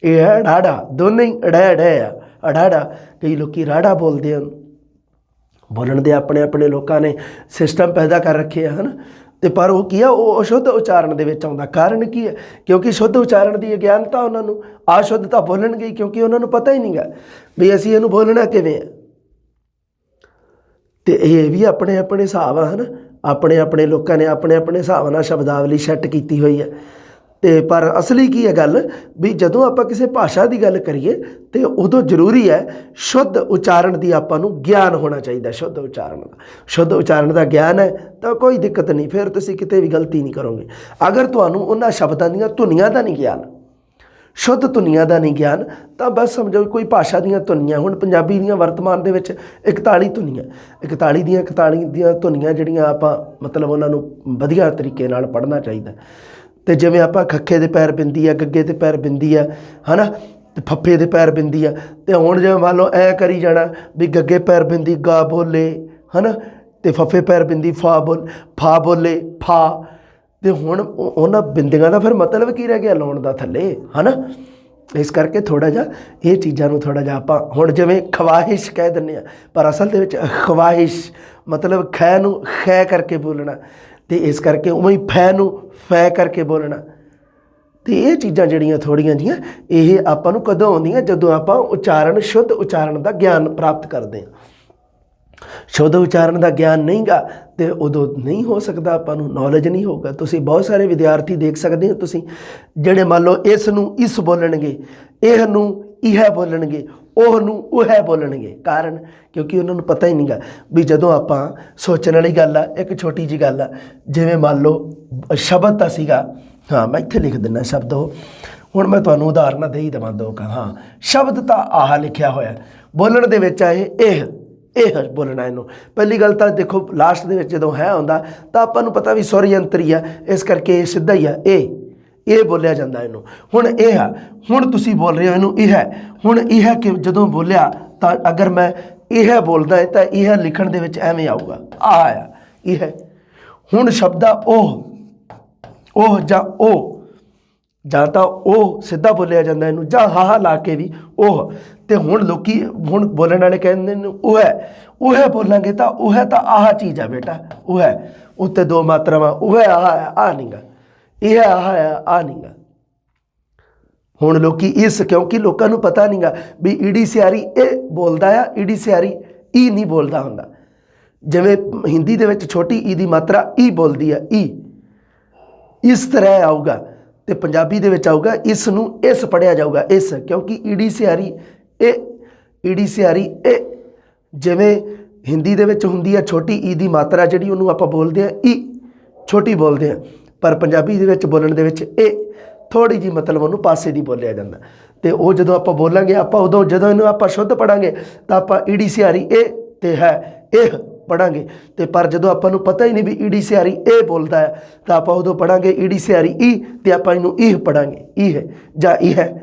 ਇਹ ਹੈ ਰਾੜਾ, ਦੋਨੇ ਹੀ ਅੜੈ ਅੜੈ ਆ, ਅੜਾੜਾ। ਕਈ ਲੋਕੀ ਰਾੜਾ ਬੋਲਦੇ ਹਨ। ਬੋਲਣ ਦੇ ਆਪਣੇ ਆਪਣੇ ਲੋਕਾਂ ਨੇ ਸਿਸਟਮ ਪੈਦਾ ਕਰ ਰੱਖੇ ਆ, ਹੈ ਨਾ। ਅਤੇ ਪਰ ਉਹ ਕੀ ਆ, ਉਹ ਅਸ਼ੁੱਧ ਉਚਾਰਨ ਦੇ ਵਿੱਚ ਆਉਂਦਾ। ਕਾਰਨ ਕੀ ਹੈ? ਕਿਉਂਕਿ ਸ਼ੁੱਧ ਉਚਾਰਨ ਦੀ ਅਗਿਆਨਤਾ ਉਹਨਾਂ ਨੂੰ, ਅਸ਼ੁੱਧ ਤਾਂ ਬੋਲਣਗੇ ਹੀ, ਕਿਉਂਕਿ ਉਹਨਾਂ ਨੂੰ ਪਤਾ ਹੀ ਨਹੀਂ ਗਾ ਵੀ ਅਸੀਂ ਇਹਨੂੰ ਬੋਲਣਾ ਕਿਵੇਂ ਹੈ। ਅਤੇ ਇਹ ਵੀ ਆਪਣੇ ਆਪਣੇ ਹਿਸਾਬ ਆ, ਹੈ ਨਾ। ਆਪਣੇ ਆਪਣੇ ਲੋਕਾਂ ਨੇ ਆਪਣੇ ਆਪਣੇ ਹਿਸਾਬ ਨਾਲ ਸ਼ਬਦਾਵਲੀ ਸੈੱਟ ਕੀਤੀ ਹੋਈ ਹੈ। ਅਤੇ ਪਰ ਅਸਲੀ ਕੀ ਹੈ ਗੱਲ, ਵੀ ਜਦੋਂ ਆਪਾਂ ਕਿਸੇ ਭਾਸ਼ਾ ਦੀ ਗੱਲ ਕਰੀਏ ਤਾਂ ਉਦੋਂ ਜ਼ਰੂਰੀ ਹੈ ਸ਼ੁੱਧ ਉਚਾਰਨ ਦੀ ਆਪਾਂ ਨੂੰ ਗਿਆਨ ਹੋਣਾ ਚਾਹੀਦਾ। ਸ਼ੁੱਧ ਉਚਾਰਨ ਦਾ, ਸ਼ੁੱਧ ਉਚਾਰਨ ਦਾ ਗਿਆਨ ਹੈ ਤਾਂ ਕੋਈ ਦਿੱਕਤ ਨਹੀਂ, ਫਿਰ ਤੁਸੀਂ ਕਿਤੇ ਵੀ ਗਲਤੀ ਨਹੀਂ ਕਰੋਗੇ। ਅਗਰ ਤੁਹਾਨੂੰ ਉਹਨਾਂ ਸ਼ਬਦਾਂ ਦੀਆਂ ਧੁਨੀਆਂ ਦਾ ਨਹੀਂ ਗਿਆਨ, ਸ਼ੁੱਧ ਧੁਨੀਆਂ ਦਾ ਨਹੀਂ ਗਿਆਨ, ਤਾਂ ਬਸ ਸਮਝੋ ਕੋਈ ਭਾਸ਼ਾ ਦੀਆਂ ਧੁਨੀਆਂ, ਹੁਣ ਪੰਜਾਬੀ ਦੀਆਂ ਵਰਤਮਾਨ ਦੇ ਵਿੱਚ 41 ਧੁਨੀਆਂ, 41 ਦੀਆਂ ਧੁਨੀਆਂ ਜਿਹੜੀਆਂ ਆਪਾਂ ਮਤਲਬ ਉਹਨਾਂ ਨੂੰ ਵਧੀਆ ਤਰੀਕੇ ਨਾਲ ਪੜ੍ਹਨਾ ਚਾਹੀਦਾ। ਅਤੇ ਜਿਵੇਂ ਆਪਾਂ ਖੱਖੇ ਦੇ ਪੈਰ ਬਿੰਦੀ ਆ, ਗੱਗੇ ਦੇ ਪੈਰ ਬਿੰਦੀ ਆ, ਹੈ ਨਾ, ਅਤੇ ਫੱਫੇ ਦੇ ਪੈਰ ਬਿੰਦੀ ਆ। ਅਤੇ ਹੁਣ ਜਿਵੇਂ ਮੰਨ ਲਓ ਐਂ ਕਰੀ ਜਾਣਾ ਵੀ ਗੱਗੇ ਪੈਰ ਬਿੰਦੀ ਗਾ ਬੋਲੇ, ਹੈ ਨਾ, ਅਤੇ ਫੱਫੇ ਪੈਰ ਬਿੰਦੀ ਫਾ ਬੋਲੇ ਫਾ। ਅਤੇ ਹੁਣ ਉਹਨਾਂ ਬਿੰਦੀਆਂ ਦਾ ਫਿਰ ਮਤਲਬ ਕੀ ਰਹਿ ਗਿਆ, ਲਾਉਣ ਦਾ ਥੱਲੇ, ਹੈ ਨਾ। ਇਸ ਕਰਕੇ ਥੋੜ੍ਹਾ ਜਿਹਾ ਇਹ ਚੀਜ਼ਾਂ ਨੂੰ ਥੋੜ੍ਹਾ ਜਿਹਾ ਆਪਾਂ, ਹੁਣ ਜਿਵੇਂ ਖਵਾਹਿਸ਼ ਕਹਿ ਦਿੰਦੇ ਹਾਂ, ਪਰ ਅਸਲ ਦੇ ਵਿੱਚ ਖਵਾਹਿਸ਼ ਮਤਲਬ ਖੈ ਨੂੰ ਖੈ ਕਰਕੇ ਬੋਲਣਾ, ਅਤੇ ਇਸ ਕਰਕੇ ਉਵੇਂ ਹੀ ਫੈ ਨੂੰ ਫੈ ਕਰਕੇ ਬੋਲਣਾ। ਅਤੇ ਇਹ ਚੀਜ਼ਾਂ ਜਿਹੜੀਆਂ ਥੋੜ੍ਹੀਆਂ ਜਿਹੀਆਂ, ਇਹ ਆਪਾਂ ਨੂੰ ਕਦੋਂ ਆਉਂਦੀਆਂ, ਜਦੋਂ ਆਪਾਂ ਉਚਾਰਨ, ਸ਼ੁੱਧ ਉਚਾਰਨ ਦਾ ਗਿਆਨ ਪ੍ਰਾਪਤ ਕਰਦੇ ਹਾਂ। ਸ਼ੁੱਧ ਉਚਾਰਨ ਦਾ ਗਿਆਨ ਨਹੀਂ ਗਾ ਅਤੇ ਉਦੋਂ ਨਹੀਂ ਹੋ ਸਕਦਾ, ਆਪਾਂ ਨੂੰ ਨੌਲੇਜ ਨਹੀਂ ਹੋਊਗਾ। ਤੁਸੀਂ ਬਹੁਤ ਸਾਰੇ ਵਿਦਿਆਰਥੀ ਦੇਖ ਸਕਦੇ ਹੋ ਤੁਸੀਂ, ਜਿਹੜੇ ਮੰਨ ਲਓ ਇਸ ਨੂੰ ਇਸ ਬੋਲਣਗੇ, ਇਹ ਨੂੰ ਇਹ ਬੋਲਣਗੇ, ਉਹ ਨੂੰ ਉਹ ਬੋਲਣਗੇ। ਕਾਰਨ ਕਿਉਂਕਿ ਉਹਨਾਂ ਨੂੰ ਪਤਾ ਹੀ ਨਹੀਂ ਗਾ ਵੀ ਜਦੋਂ ਆਪਾਂ ਸੋਚਣ ਵਾਲੀ ਗੱਲ ਆ। ਇੱਕ ਛੋਟੀ ਜਿਹੀ ਗੱਲ ਆ, ਜਿਵੇਂ ਮੰਨ ਲਓ ਸ਼ਬਦ ਤਾਂ ਸੀਗਾ, ਹਾਂ ਮੈਂ ਇੱਥੇ ਲਿਖ ਦਿੰਦਾ ਸ਼ਬਦ, ਉਹ ਹੁਣ ਮੈਂ ਤੁਹਾਨੂੰ ਉਦਾਹਰਨਾਂ ਦੇ ਹੀ ਦੇਵਾਂ ਦੋ ਕ। ਹਾਂ, ਸ਼ਬਦ ਤਾਂ ਆਹ ਲਿਖਿਆ ਹੋਇਆ, ਬੋਲਣ ਦੇ ਵਿੱਚ ਆ ਇਹ ਬੋਲਣਾ। ਇਹਨੂੰ ਪਹਿਲੀ ਗੱਲ ਤਾਂ ਦੇਖੋ, ਲਾਸਟ ਦੇ ਵਿੱਚ ਜਦੋਂ ਹੈ ਆਉਂਦਾ ਤਾਂ ਆਪਾਂ ਨੂੰ ਪਤਾ ਵੀ ਸੁਰ ਯੰਤਰੀ ਆ, ਇਸ ਕਰਕੇ ਇਹ ਸਿੱਧਾ ਹੀ ਆ, ਇਹ ਬੋਲਿਆ ਜਾਂਦਾ ਇਹਨੂੰ। ਹੁਣ ਇਹ ਆ, ਹੁਣ ਤੁਸੀਂ ਬੋਲ ਰਹੇ ਹੋ ਇਹਨੂੰ ਇਹ ਹੈ। ਹੁਣ ਇਹ ਕਿ ਜਦੋਂ ਬੋਲਿਆ ਤਾਂ ਅਗਰ ਮੈਂ ਇਹ ਬੋਲਦਾ ਹੈ ਤਾਂ ਇਹ ਲਿਖਣ ਦੇ ਵਿੱਚ ਐਵੇਂ ਆਊਗਾ, ਆ ਇਹ। ਹੁਣ ਸ਼ਬਦ ਆ ਉਹ ਜਾਂ ਤਾਂ ਉਹ ਸਿੱਧਾ ਬੋਲਿਆ ਜਾਂਦਾ ਇਹਨੂੰ, ਜਾਂ ਹਾਹਾ ਲਾ ਕੇ ਵੀ ਉਹ। ਅਤੇ ਹੁਣ ਲੋਕੀ ਹੁਣ ਬੋਲਣ ਵਾਲੇ ਕਹਿੰਦੇ ਨੇ ਉਹ ਬੋਲਾਂਗੇ ਤਾਂ ਉਹ ਤਾਂ ਆਹ ਚੀਜ਼ ਆ ਬੇਟਾ, ਉਹ ਹੈ ਉੱਤੇ ਦੋ ਮਾਤਰਾਵਾਂ, ਉਹ ਹੈ ਆਹ ਨਹੀਂ ਗਾ, ਇਹ ਆਹ ਨਹੀਂ ਗਾ। ਹੁਣ ਲੋਕੀ ਕਿਉਂਕਿ ਲੋਕਾਂ ਨੂੰ ਪਤਾ ਨਹੀਂ ਗਾ ਵੀ ਈੜੀ ਸਿਆਰੀ ਇਹ ਬੋਲਦਾ ਆ, ਈੜੀ ਸਿਆਰੀ ਈ ਨਹੀਂ ਬੋਲਦਾ ਹੁੰਦਾ। ਜਿਵੇਂ ਹਿੰਦੀ ਦੇ ਵਿੱਚ ਛੋਟੀ ਈ ਦੀ ਮਾਤਰਾ ਈ ਬੋਲਦੀ ਆ, ਇਸ ਤਰ੍ਹਾਂ ਆਊਗਾ, ਅਤੇ ਪੰਜਾਬੀ ਦੇ ਵਿੱਚ ਆਊਗਾ ਇਸ ਨੂੰ ਇਸ ਪੜ੍ਹਿਆ ਜਾਊਗਾ, ਇਸ, ਕਿਉਂਕਿ ਈੜੀ ਸਿਆਰੀ ਇਹ। ਜਿਵੇਂ ਹਿੰਦੀ ਦੇ ਵਿੱਚ ਹੁੰਦੀ ਆ ਛੋਟੀ ਈ ਦੀ ਮਾਤਰਾ ਜਿਹੜੀ, ਉਹਨੂੰ ਆਪਾਂ ਬੋਲਦੇ ਹਾਂ ਈ, ਛੋਟੀ ਬੋਲਦੇ ਹਾਂ, ਪਰ ਪੰਜਾਬੀ ਦੇ ਵਿੱਚ ਬੋਲਣ ਦੇ ਵਿੱਚ ਇਹ ਥੋੜ੍ਹੀ ਜਿਹੀ ਮਤਲਬ ਉਹਨੂੰ ਪਾਸੇ ਦੀ ਬੋਲਿਆ ਜਾਂਦਾ। ਅਤੇ ਉਹ ਜਦੋਂ ਆਪਾਂ ਬੋਲਾਂਗੇ, ਆਪਾਂ ਉਦੋਂ ਜਦੋਂ ਇਹਨੂੰ ਆਪਾਂ ਸ਼ੁੱਧ ਪੜ੍ਹਾਂਗੇ ਤਾਂ ਆਪਾਂ ਈੜੀ ਸਿਆਰੀ ਇਹ ਅਤੇ ਹੈ ਇਹ ਪੜ੍ਹਾਂਗੇ। ਅਤੇ ਪਰ ਜਦੋਂ ਆਪਾਂ ਨੂੰ ਪਤਾ ਹੀ ਨਹੀਂ ਵੀ ਈੜੀ ਸਿਆਰੀ ਇਹ ਬੋਲਦਾ ਹੈ ਤਾਂ ਆਪਾਂ ਉਦੋਂ ਪੜ੍ਹਾਂਗੇ ਈੜੀ ਸਿਆਰੀ ਈ, ਅਤੇ ਆਪਾਂ ਇਹਨੂੰ ਇਹ ਪੜ੍ਹਾਂਗੇ, ਇਹ ਜਾਂ ਇਹ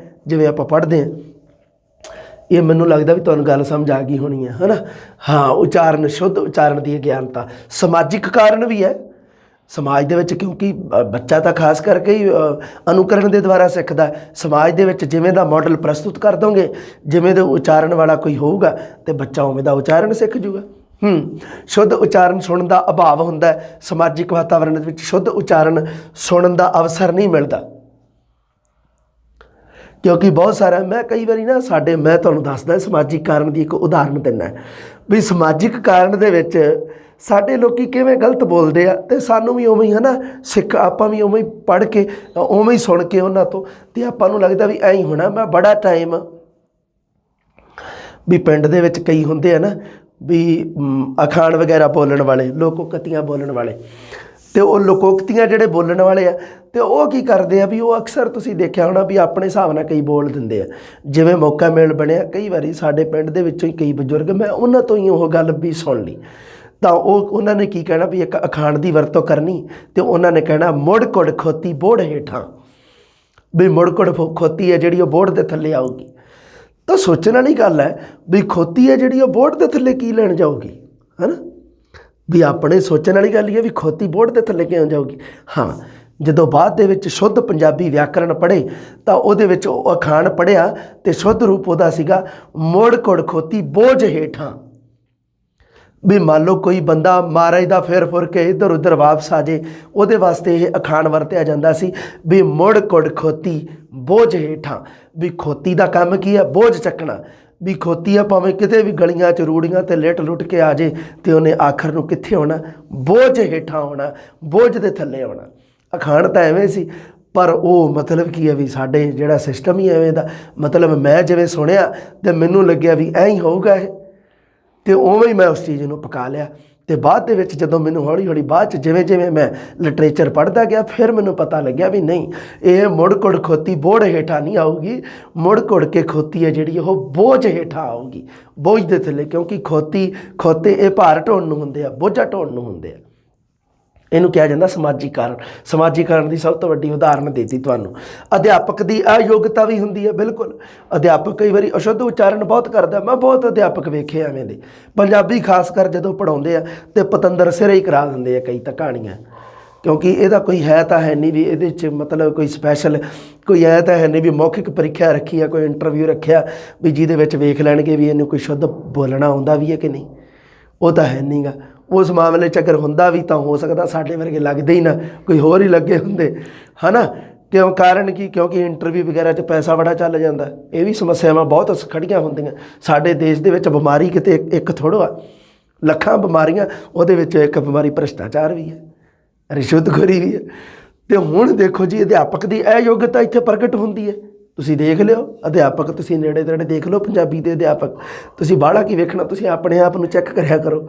ਜਿਵੇਂ ਆਪਾਂ ਪੜ੍ਹਦੇ ਹਾਂ। ਇਹ ਮੈਨੂੰ ਲੱਗਦਾ ਵੀ ਤੁਹਾਨੂੰ ਗੱਲ ਸਮਝ ਆ ਗਈ ਹੋਣੀ ਹੈ ਨਾ। ਹਾਂ, ਉਚਾਰਨ, ਸ਼ੁੱਧ ਉਚਾਰਨ ਦੀ ਅਗਿਆਨਤਾ ਸਮਾਜਿਕ ਕਾਰਨ ਵੀ ਹੈ। ਸਮਾਜ ਦੇ ਵਿੱਚ ਕਿਉਂਕਿ ਬੱਚਾ ਤਾਂ ਖਾਸ ਕਰਕੇ ਹੀ ਅਨੁਕਰਨ ਦੇ ਦੁਆਰਾ ਸਿੱਖਦਾ। ਸਮਾਜ ਦੇ ਵਿੱਚ ਜਿਵੇਂ ਦਾ ਮਾਡਲ ਪ੍ਰਸਤੁਤ ਕਰ ਦੋਗੇ, ਜਿਵੇਂ ਦਾ ਉਚਾਰਨ ਵਾਲਾ ਕੋਈ ਹੋਊਗਾ ਅਤੇ ਬੱਚਾ ਉਵੇਂ ਦਾ ਉਚਾਰਨ ਸਿੱਖ ਜੂਗਾ। ਸ਼ੁੱਧ ਉਚਾਰਨ ਸੁਣਨ ਦਾ ਅਭਾਵ ਹੁੰਦਾ। ਸਮਾਜਿਕ ਵਾਤਾਵਰਣ ਦੇ ਵਿੱਚ ਸ਼ੁੱਧ ਉਚਾਰਨ ਸੁਣਨ ਦਾ ਅਵਸਰ ਨਹੀਂ ਮਿਲਦਾ, ਕਿਉਂਕਿ ਬਹੁਤ ਸਾਰਾ ਮੈਂ ਕਈ ਵਾਰੀ ਨਾ ਮੈਂ ਤੁਹਾਨੂੰ ਦੱਸਦਾ ਸਮਾਜਿਕ ਕਾਰਨ ਦੀ ਇੱਕ ਉਦਾਹਰਨ ਦਿੰਦਾ ਵੀ ਸਮਾਜਿਕ ਕਾਰਨ ਦੇ ਵਿੱਚ ਸਾਡੇ ਲੋਕੀ ਕਿਵੇਂ ਗਲਤ ਬੋਲਦੇ ਆ, ਅਤੇ ਸਾਨੂੰ ਵੀ ਉਵੇਂ ਹੀ ਹੈ ਨਾ ਆਪਾਂ ਵੀ ਉਵੇਂ ਹੀ ਪੜ੍ਹ ਕੇ ਉਵੇਂ ਹੀ ਸੁਣ ਕੇ ਉਹਨਾਂ ਤੋਂ, ਅਤੇ ਆਪਾਂ ਨੂੰ ਲੱਗਦਾ ਵੀ ਐਂ ਹੀ ਹੋਣਾ। ਮੈਂ ਬੜਾ ਟਾਈਮ ਵੀ ਪਿੰਡ ਦੇ ਵਿੱਚ ਕਈ ਹੁੰਦੇ ਆ ਨਾ ਵੀ ਅਖਾਣ ਵਗੈਰਾ ਬੋਲਣ ਵਾਲੇ, ਲੋਕੋਕਤੀਆਂ ਬੋਲਣ ਵਾਲੇ, ਤੇ ਉਹ ਲੋਕੋਕਤੀਆਂ ਜਿਹੜੇ ਬੋਲਣ ਵਾਲੇ ਆ ਤੇ ਉਹ ਕੀ ਕਰਦੇ ਆ ਵੀ ਉਹ ਅਕਸਰ ਤੁਸੀਂ ਦੇਖਿਆ ਹੋਣਾ ਵੀ ਆਪਣੇ ਹਿਸਾਬ ਨਾਲ ਕਈ ਬੋਲ ਦਿੰਦੇ ਆ। ਜਿਵੇਂ ਮੌਕਾ ਮਿਲ ਬਣਿਆ ਕਈ ਵਾਰੀ ਸਾਡੇ ਪਿੰਡ ਦੇ ਵਿੱਚੋਂ ਹੀ ਕਈ ਬਜ਼ੁਰਗ, ਮੈਂ ਉਹਨਾਂ ਤੋਂ ਹੀ ਉਹ ਗੱਲ ਵੀ ਸੁਣ ਲਈ, ਤਾਂ ਉਹਨਾਂ ਨੇ ਕੀ ਕਹਿਣਾ ਵੀ ਇੱਕ ਅਖਾਣ ਦੀ ਵਰਤੋਂ ਕਰਨੀ ਤੇ ਉਹਨਾਂ ਨੇ ਕਹਿਣਾ ਮੁੜ ਕੁੜ ਖੋਤੀ ਬੋੜ ਹੇਠਾਂ, ਵੀ ਮੁੜ ਕੁੜ ਖੋਤੀ ਹੈ ਜਿਹੜੀ ਉਹ ਬੋੜ ਦੇ ਥੱਲੇ ਆਊਗੀ। ਤਾਂ ਸੋਚਣ ਵਾਲੀ ਗੱਲ ਹੈ ਵੀ ਖੋਤੀ ਹੈ ਜਿਹੜੀ ਉਹ ਬੋੜ ਦੇ ਥੱਲੇ ਕੀ ਲੈਣ ਜਾਊਗੀ, ਹੈ ਨਾ, ਵੀ ਆਪਣੇ ਸੋਚਣ ਵਾਲੀ ਗੱਲ ਹੀ ਹੈ ਵੀ ਖੋਤੀ ਬੋੜ ਦੇ ਥੱਲੇ ਕਿਉਂ ਜਾਊਗੀ। ਹਾਂ, ਜਦੋਂ ਬਾਅਦ ਦੇ ਵਿੱਚ ਸ਼ੁੱਧ ਪੰਜਾਬੀ ਵਿਆਕਰਣ ਪੜ੍ਹੇ ਤਾਂ ਉਹਦੇ ਵਿੱਚ ਉਹ ਅਖਾਣ ਪੜ੍ਹਿਆ ਤੇ ਸ਼ੁੱਧ ਰੂਪ ਉਹਦਾ ਸੀਗਾ ਮੁੜ ਕੁੜ ਖੋਤੀ ਬੋਝ ਹੇਠਾਂ। ਵੀ ਮੰਨ ਲਓ ਕੋਈ ਬੰਦਾ ਮਹਾਰਾਜ ਦਾ ਫਿਰ ਫੁਰ ਕੇ ਇੱਧਰ ਉੱਧਰ ਵਾਪਸ ਆ ਜੇ, ਉਹਦੇ ਵਾਸਤੇ ਇਹ ਅਖਾਣ ਵਰਤਿਆ ਜਾਂਦਾ ਸੀ ਵੀ ਮੁੜ ਕੁੜ ਖੋਤੀ ਬੋਝ ਹੇਠਾਂ। ਵੀ ਖੋਤੀ ਦਾ ਕੰਮ ਕੀ ਹੈ, ਬੋਝ ਚੱਕਣਾ। ਵੀ ਖੋਤੀ ਆ ਭਾਵੇਂ ਕਿਤੇ ਵੀ ਗਲੀਆਂ 'ਚ ਰੂੜੀਆਂ ਤੇ ਲੁੱਟ ਲੁੱਟ ਕੇ ਆ ਜੇ ਤੇ ਉਹਨੇ ਆਖਰ ਨੂੰ ਕਿੱਥੇ ਆਉਣਾ, ਬੋਝ ਹੇਠਾਂ ਆਉਣਾ, ਬੋਝ ਦੇ ਥੱਲੇ ਆਉਣਾ। ਅਖਾਣ ਤਾਂ ਐਵੇਂ ਸੀ, ਪਰ ਉਹ ਮਤਲਬ ਕੀ ਹੈ ਵੀ ਸਾਡੇ ਜਿਹੜਾ ਸਿਸਟਮ ਹੀ ਐਵੇਂ ਦਾ, ਮਤਲਬ ਮੈਂ ਜਿਵੇਂ ਸੁਣਿਆ ਤੇ ਮੈਨੂੰ ਲੱਗਿਆ ਵੀ ਐਂ ਹੀ ਹੋਊਗਾ ਇਹ, ਤੇ ਉਵੇਂ ਹੀ ਮੈਂ ਉਸ ਚੀਜ਼ ਨੂੰ ਪਕਾ ਲਿਆ। ਤੇ ਬਾਅਦ ਦੇ ਵਿੱਚ ਜਦੋਂ ਮੈਨੂੰ ਹੌਲੀ ਹੌਲੀ ਬਾਅਦ 'ਚ ਜਿਵੇਂ ਜਿਵੇਂ ਮੈਂ ਲਿਟਰੇਚਰ ਪੜ੍ਹਦਾ ਗਿਆ ਫਿਰ ਮੈਨੂੰ ਪਤਾ ਲੱਗਿਆ ਵੀ ਨਹੀਂ, ਇਹ ਮੁੜ ਕੁੜ ਖੋਤੀ ਬੋੜ ਹੇਠਾਂ ਨਹੀਂ ਆਊਗੀ, ਮੁੜ ਕੁੜ ਕੇ ਖੋਤੀ ਹੈ ਜਿਹੜੀ ਉਹ ਬੋਝ ਹੇਠਾਂ ਆਊਗੀ, ਬੋਝ ਦੇ ਥੱਲੇ। ਕਿਉਂਕਿ ਖੋਤੇ ਇਹ ਭਾਰ ਢੋਣ ਨੂੰ ਹੁੰਦੇ ਆ, ਬੋਝਾ ਢੋਣ ਨੂੰ ਹੁੰਦੇ ਆ। ਇਹਨੂੰ ਕਿਹਾ ਜਾਂਦਾ ਸਮਾਜੀਕਰਨ। ਸਮਾਜੀਕਰਨ ਦੀ ਸਭ ਤੋਂ ਵੱਡੀ ਉਦਾਹਰਨ ਦੇ ਦਿੱਤੀ ਤੁਹਾਨੂੰ। ਅਧਿਆਪਕ ਦੀ ਅਯੋਗਤਾ ਵੀ ਹੁੰਦੀ ਹੈ, ਬਿਲਕੁਲ। ਅਧਿਆਪਕ ਕਈ ਵਾਰੀ ਅਸ਼ੁੱਧ ਉਚਾਰਨ ਬਹੁਤ ਕਰਦਾ। ਮੈਂ ਬਹੁਤ ਅਧਿਆਪਕ ਵੇਖੇ ਐਵੇਂ ਦੇ, ਪੰਜਾਬੀ ਖਾਸ ਕਰ ਜਦੋਂ ਪੜ੍ਹਾਉਂਦੇ ਆ ਤੇ ਪਤੰਦਰ ਸਿਰੇ ਹੀ ਕਰਾ ਦਿੰਦੇ ਆ ਕਈ ਤਾਂ ਕਹਾਣੀਆਂ, ਕਿਉਂਕਿ ਇਹਦਾ ਕੋਈ ਹੈ ਤਾਂ ਹੈ ਨਹੀਂ ਵੀ ਇਹਦੇ 'ਚ ਮਤਲਬ ਕੋਈ ਸਪੈਸ਼ਲ ਕੋਈ ਹੈ ਤਾਂ ਹੈ ਨਹੀਂ ਵੀ ਮੌਖਿਕ ਪ੍ਰੀਖਿਆ ਰੱਖੀ ਆ, ਕੋਈ ਇੰਟਰਵਿਊ ਰੱਖਿਆ ਵੀ ਜਿਹਦੇ ਵਿੱਚ ਵੇਖ ਲੈਣਗੇ ਵੀ ਇਹਨੂੰ ਕੋਈ ਸ਼ੁੱਧ ਬੋਲਣਾ ਆਉਂਦਾ ਵੀ ਹੈ ਕਿ ਨਹੀਂ। ਉਹ ਤਾਂ ਹੈ ਨਹੀਂ ਗਾ। ਉਸ ਮਾਮਲੇ 'ਚ ਅਗਰ ਹੁੰਦਾ ਵੀ ਤਾਂ ਹੋ ਸਕਦਾ ਸਾਡੇ ਵਰਗੇ ਲੱਗਦੇ ਹੀ ਨਾ, ਕੋਈ ਹੋਰ ਹੀ ਲੱਗੇ ਹੁੰਦੇ, ਹੈ ਨਾ। ਕਿਉਂ? ਕਾਰਨ ਕੀ? ਕਿਉਂਕਿ ਇੰਟਰਵਿਊ ਵਗੈਰਾ 'ਚ ਪੈਸਾ ਬੜਾ ਚੱਲ ਜਾਂਦਾ। ਇਹ ਵੀ ਸਮੱਸਿਆਵਾਂ ਬਹੁਤ ਖੜੀਆਂ ਹੁੰਦੀਆਂ ਸਾਡੇ ਦੇਸ਼ ਦੇ ਵਿੱਚ। ਬਿਮਾਰੀ ਕਿਤੇ ਇੱਕ ਥੋੜ੍ਹਾ ਆ, ਲੱਖਾਂ ਬਿਮਾਰੀਆਂ, ਉਹਦੇ ਵਿੱਚ ਇੱਕ ਬਿਮਾਰੀ ਭ੍ਰਿਸ਼ਟਾਚਾਰ ਵੀ ਹੈ, ਰਿਸ਼ਵਤਖੋਰੀ ਵੀ ਹੈ। ਅਤੇ ਹੁਣ ਦੇਖੋ ਜੀ, ਅਧਿਆਪਕ ਦੀ ਅਯੋਗਤਾ ਇੱਥੇ ਪ੍ਰਗਟ ਹੁੰਦੀ ਹੈ। ਤੁਸੀਂ ਦੇਖ ਲਿਓ ਅਧਿਆਪਕ, ਤੁਸੀਂ ਨੇੜੇ ਤੇੜੇ ਦੇਖ ਲਓ ਪੰਜਾਬੀ ਦੇ ਅਧਿਆਪਕ। ਤੁਸੀਂ ਬਾਹਲਾ ਕੀ ਵੇਖਣਾ, ਤੁਸੀਂ ਆਪਣੇ ਆਪ ਨੂੰ ਚੈੱਕ ਕਰਿਆ ਕਰੋ